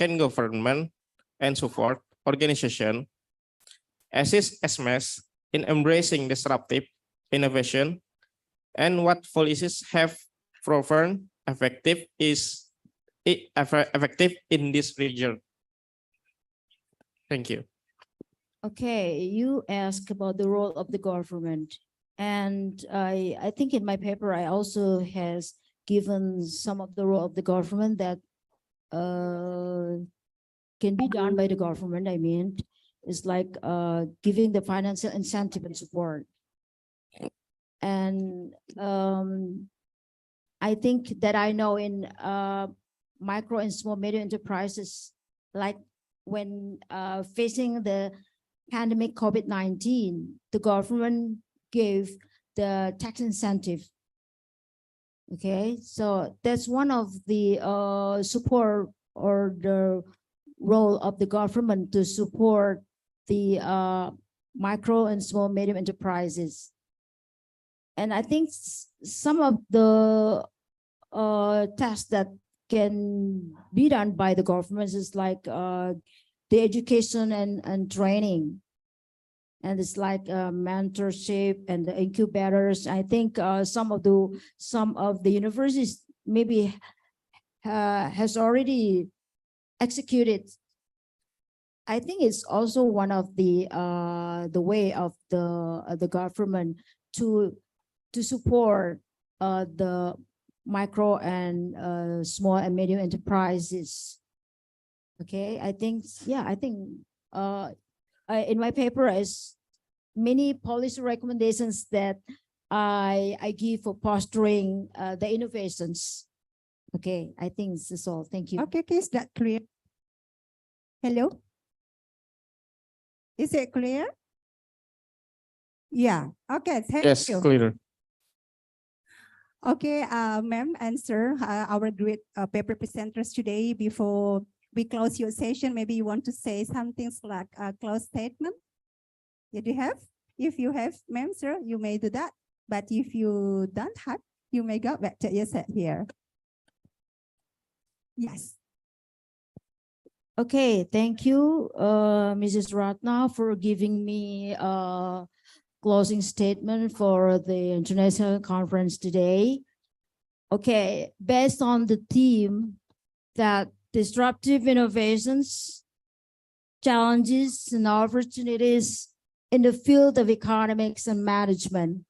S4: government and support organization assist SMEs in embracing disruptive innovation, and what policies have proven effective in this region? Thank you.
S8: Okay, you ask about the role of the government, and I think in my paper I also has given some of the role of the government that can be done by the government. I mean, it's like giving the financial incentive and support. And I think that I know in micro and small medium enterprises, like when facing the pandemic COVID-19, the government gave the tax incentive. Okay, so that's one of the support or the role of the government to support the micro and small medium enterprises. And I think some of the tasks that can be done by the government is like the education and training. And it's like mentorship and the incubators. I think some of the universities maybe has already executed. I think it's also one of the way of the government to support the micro and small and medium enterprises. Okay, I think in my paper is many policy recommendations that I give for fostering the innovations. Okay, I think this is all. Thank you.
S6: Okay, is that clear? Hello? Is it clear? Yeah. Okay, thank
S4: Yes,
S6: you.
S4: clear.
S6: Okay, ma'am and sir, our great paper presenters today. Before we close your session, maybe you want to say something like a close statement. Did you have? If you have, ma'am, sir, you may do that. But if you don't have, you may go back to your set here. Yes.
S8: Okay, thank you, Mrs. Ratna, for giving me a closing statement for the international conference today. Okay, based on the theme that disruptive innovations, challenges and opportunities in the field of economics and management.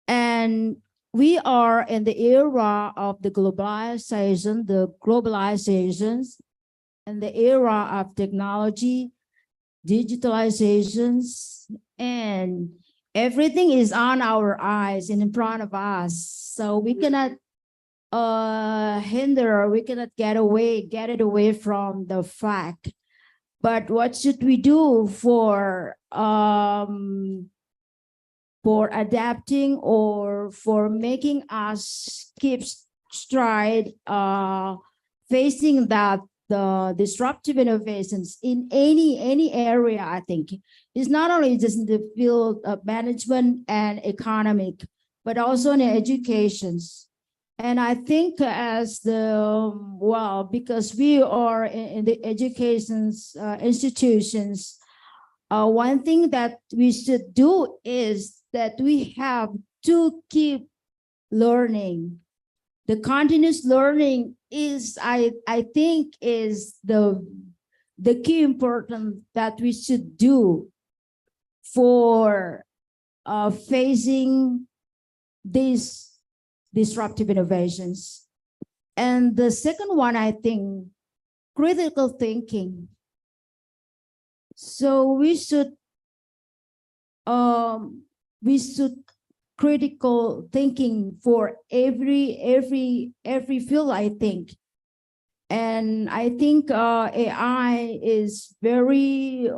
S8: And we are in the era of the globalizations, and the era of technology, digitalizations, and everything is on our eyes and in front of us. So we cannot we cannot get it away from the fact. But what should we do for adapting or for making us keep stride facing that the disruptive innovations in any area? I think it's not only just in the field of management and economic, but also in educations. And I think as because we are in the education's institutions, one thing that we should do is that we have to keep learning. The continuous learning is, I think, is the key important that we should do for facing these disruptive innovations. And the second one, I think, critical thinking. So we should critical thinking for every field, I think. And I think AI is very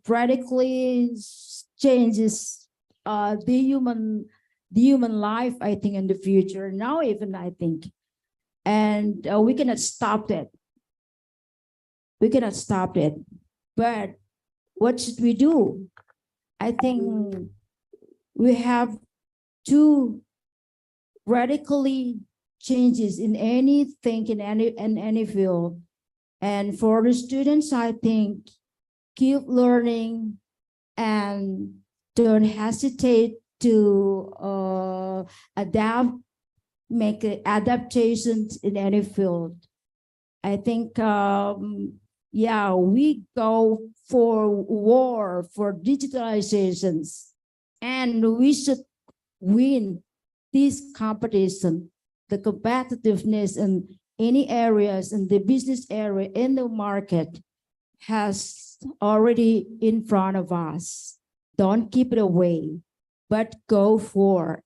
S8: radically changes the human life, I think, in the future. Now even, I think. And we cannot stop it. We cannot stop it. But what should we do? I think we have to radically changes in anything, in any field. And for the students, I think, keep learning and don't hesitate to make adaptations in any field. I think, we go for war for digitalizations, and we should win this competition, the competitiveness in any areas, in the business area, in the market has already in front of us. Don't keep it away, but go for.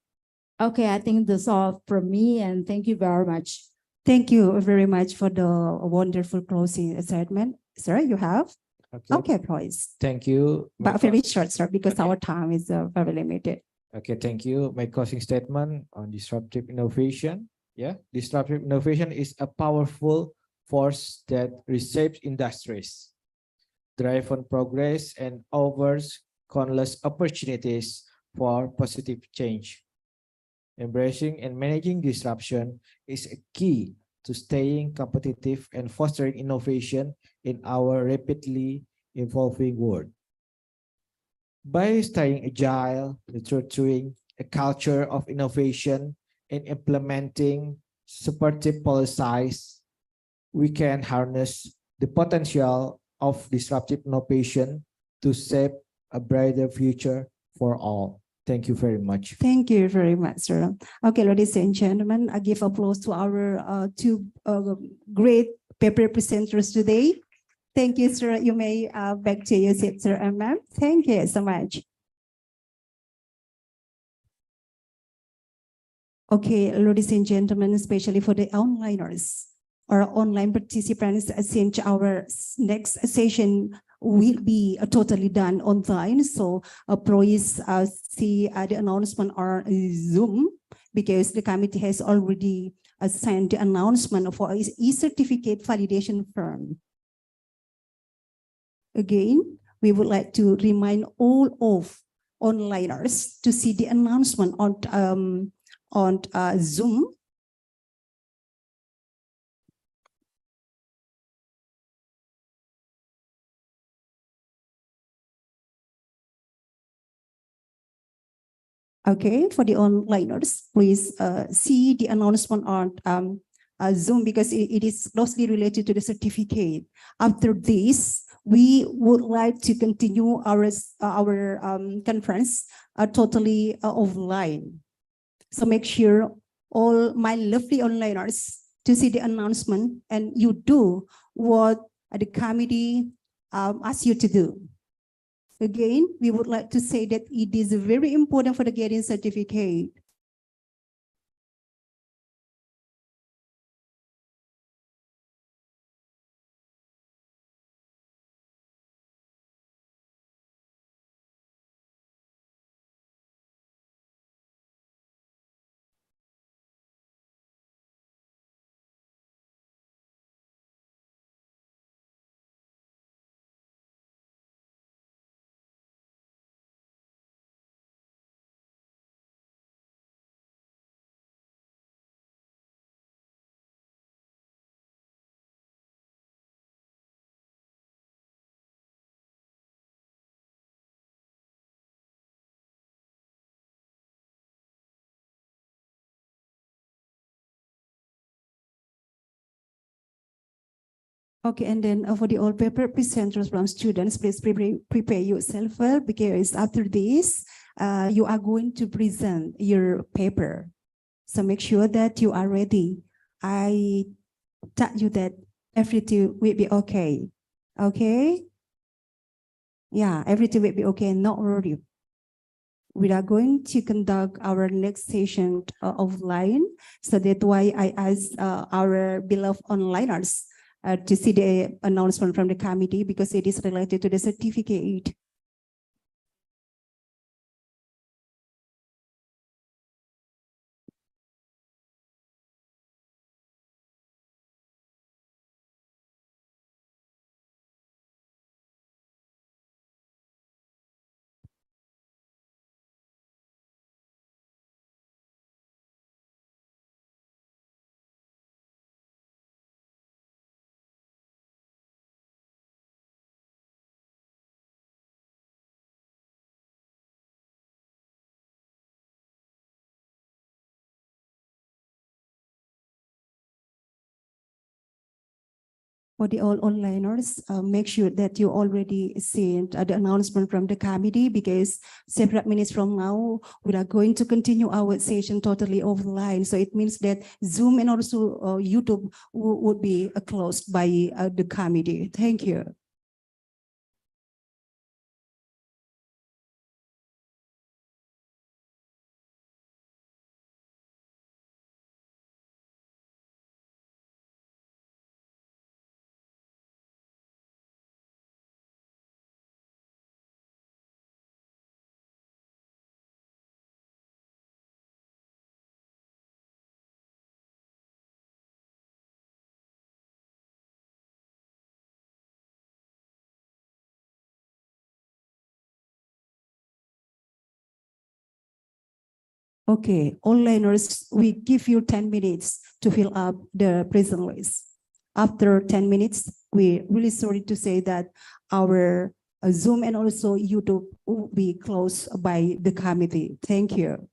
S8: Okay, I think that's all from me, and thank you very much.
S6: Thank you very much for the wonderful closing statement. Sir, you have? Okay, please.
S7: Thank you.
S6: But very short, sir, because our time is very limited.
S7: Okay, thank you. My closing statement on disruptive innovation. Yeah, disruptive innovation is a powerful force that reshapes industries, drives on progress, and offers countless opportunities for positive change. Embracing and managing disruption is a key to staying competitive and fostering innovation in our rapidly evolving world. By staying agile, nurturing a culture of innovation, and implementing supportive policies, we can harness the potential of disruptive innovation to shape a brighter future for all. Thank you very much.
S6: Thank you very much, sir. Okay, ladies and gentlemen, I give applause to our two great paper presenters today. Thank you, sir. You may back to your seat, sir and ma'am. Thank you so much. Okay, ladies and gentlemen, especially for the onliners or online participants, since our next session will be totally done online. So please see the announcement on Zoom, because the committee has already sent the announcement for e-certificate validation firm. Again, we would like to remind all of onliners to see the announcement on Zoom. Okay, for the onliners, please see the announcement on Zoom, because it is closely related to the certificate. After this, we would like to continue our conference totally offline. So make sure all my lovely onliners to see the announcement and you do what the committee asks you to do. Again, we would like to say that it is very important for the getting certificate. Okay, and then for the all paper presenters from students, please prepare yourself well, because after this, you are going to present your paper. So make sure that you are ready. I tell you that everything will be okay. Okay? Yeah, everything will be okay, not worry. We are going to conduct our next session offline. So that's why I asked our beloved onliners to see the announcement from the committee, because it is related to the certificate. For the all onliners, make sure that you already seen the announcement from the committee, because several minutes from now, we are going to continue our session totally offline. So it means that Zoom and also YouTube would be closed by the committee. Thank you. Okay, all learners, we give you 10 minutes to fill up the present list. After 10 minutes, we're really sorry to say that our Zoom and also YouTube will be closed by the committee. Thank you.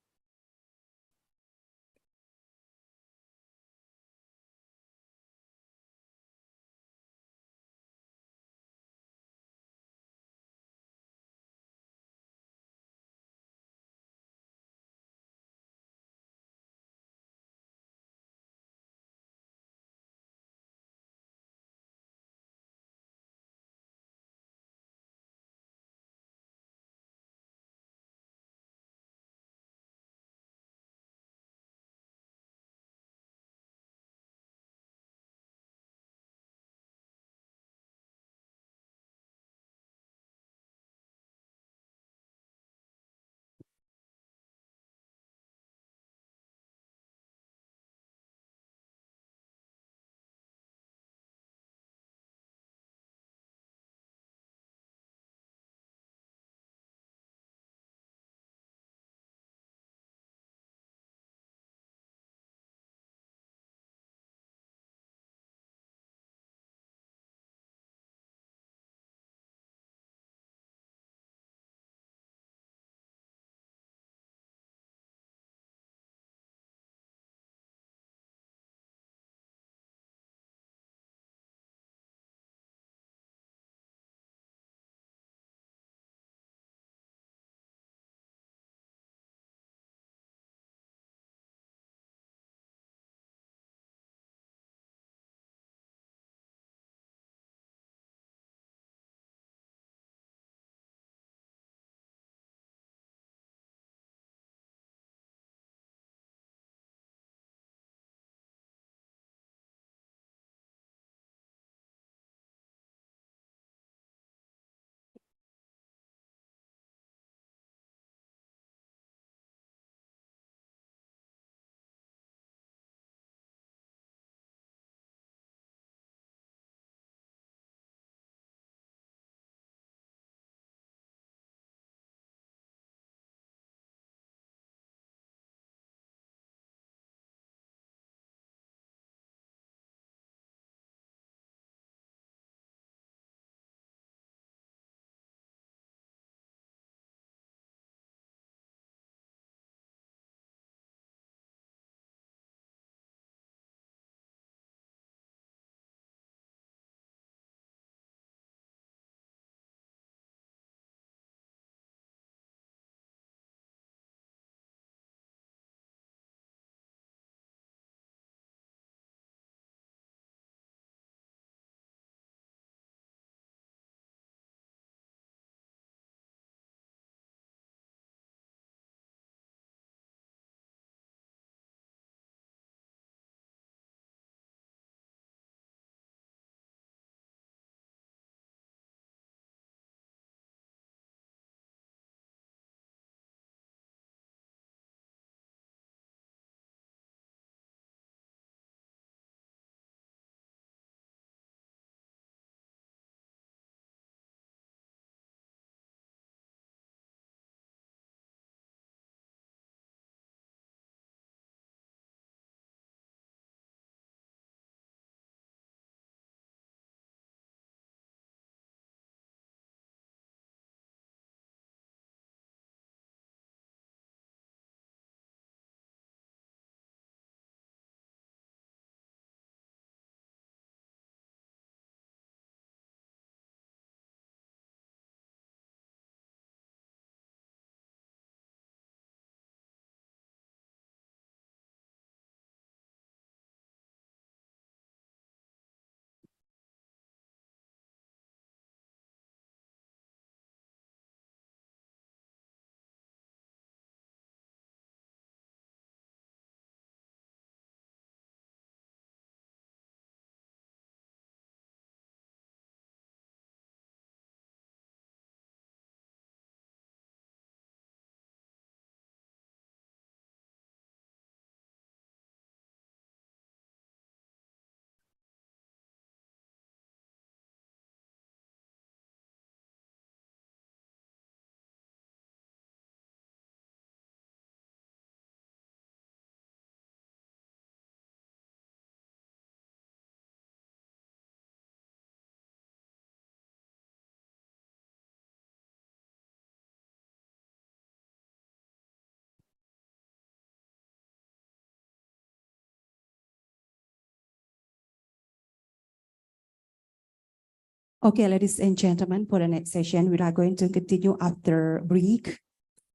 S6: Okay, ladies and gentlemen, for the next session, we are going to continue after break.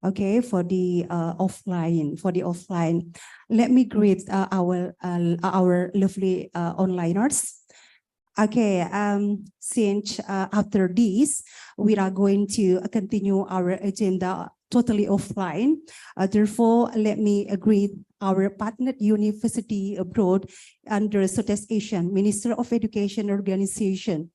S6: Okay, for the offline, let me greet our lovely onliners. Okay, since after this, we are going to continue our agenda totally offline. Therefore, let me greet our partner university abroad under Southeast Asian Minister of Education Organization.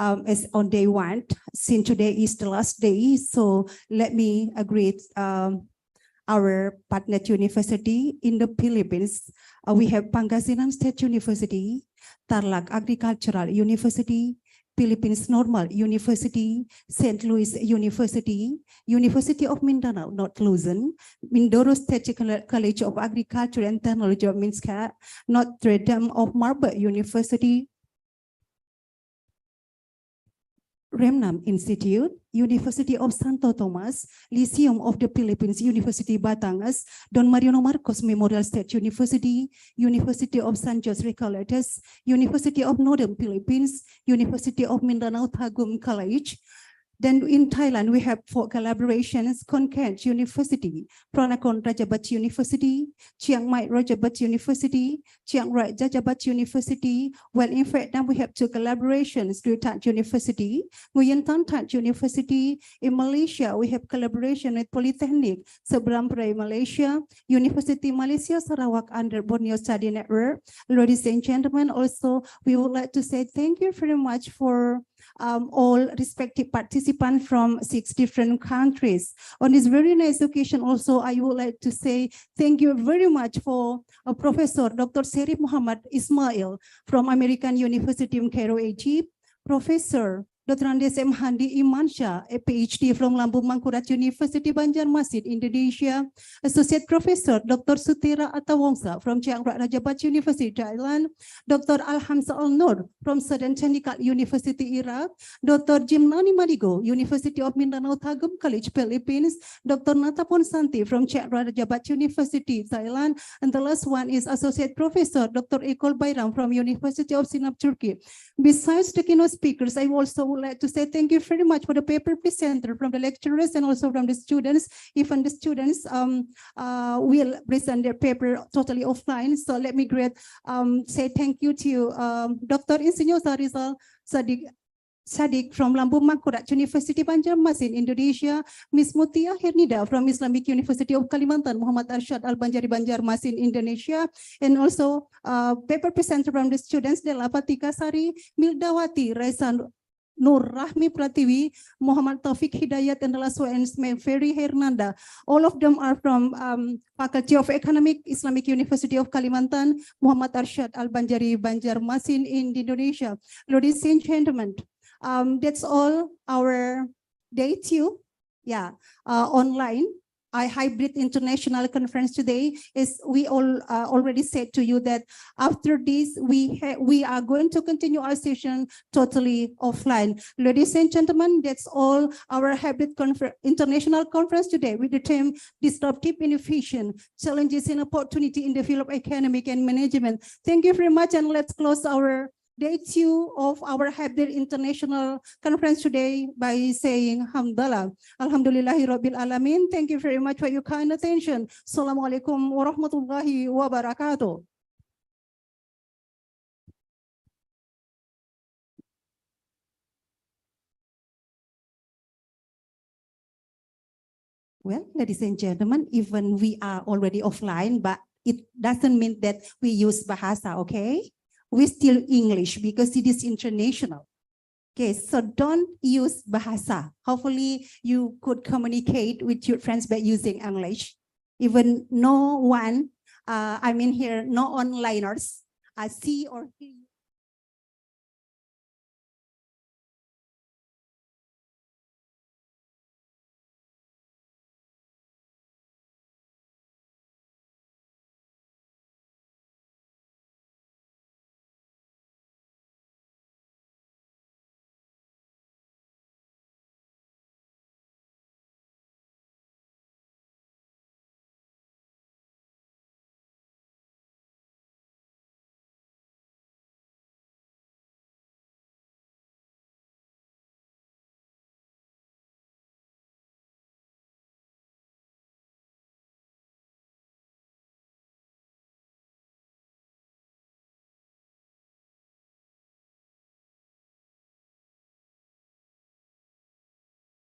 S6: As on day one, since today is the last day, so let me greet our partner university in the Philippines. We have Pangasinan State University, Tarlac Agricultural University, Philippines Normal University, St. Louis University, University of Mindanao, North Luzon, Mindoro State College of Agriculture and Technology of Minska, Notre Dame of Marburg University, Remnam Institute, University of Santo Tomas, Lyceum of the Philippines, University Batangas, Don Mariano Marcos Memorial State University, University of San Jose Recoletos, University of Northern Philippines, University of Mindanao Tagum College. Then in Thailand, we have for collaborations, Konkan University, Pranakon Rajabat University, Chiang Mai Rajabat University, Chiang Rai Rajabat University. Well, in Vietnam, we have two collaborations, Dutat University, Nguyen Tan That University. In Malaysia, we have collaboration with Polytechnic, Seberang Perai, Malaysia, University Malaysia Sarawak under Borneo Study Network. Ladies and gentlemen, also, we would like to say thank you very much for all respective participants from 6 different countries. On this very nice occasion also, I would like to say thank you very much for Professor Dr. Sherif Muhammad Ismail from American University in Cairo, Egypt, Professor Dr. Andes M. Handi Imansha, a PhD from Lambung Mangkurat University, Banjarmasin, Indonesia, Associate Professor Dr. Sutira Atawongsa from Chiang Rai Rajabat University, Thailand, Dr. Alhamza Al-Nur from Southern Technical University, Iraq, Dr. Jimnani Madigo, University of Mindanao Tagum College, Philippines, Dr. Nata Ponsanti from Chiang Rai Rajabat University, Thailand, and the last one is Associate Professor Dr. Ekol Bayram from University of Sinop, Turkey. Besides the keynote speakers, I also would like to say thank you very much for the paper presenter from the lecturers and also from the students. Even the students will present their paper totally offline. So let me say thank you to Dr. Insinyur Sarizal Sadiq from Lambung Mangkurat University, Banjarmasin, Indonesia, Ms. Mutia Hernida from Islamic University of Kalimantan, Muhammad Arsyad Al-Banjari, Banjarmasin, Indonesia, and also paper presenter from the students, Dela Patika Sari, Mildawati, Raisan Nur Rahmi Pratiwi, Muhammad Taufik Hidayat, and the last one is Ferry Hernanda. All of them are from Faculty of Economic, Islamic University of Kalimantan, Muhammad Arsyad Al-Banjari, Banjarmasin in Indonesia. Ladies and gentlemen, that's all our day 2. Yeah, online. Hybrid international conference today is we all already said to you that after this we are going to continue our session totally offline. Ladies and gentlemen, that's all our hybrid international conference today with the theme Disruptive Innovation, Challenges and Opportunity in the Field of Economic and Management. Thank you very much, and let's close our day 2 of our hybrid international conference today by saying Hamdallah. Alhamdulillahi Rabbil Alamin. Thank you very much for your kind attention. Assalamualaikum warahmatullahi wabarakatuh. Well, ladies and gentlemen, even we are already offline, but it doesn't mean that we use Bahasa, okay? We still English because it is international. Okay, so don't use Bahasa. Hopefully you could communicate with your friends by using English. Even no one, no onliners, see or hear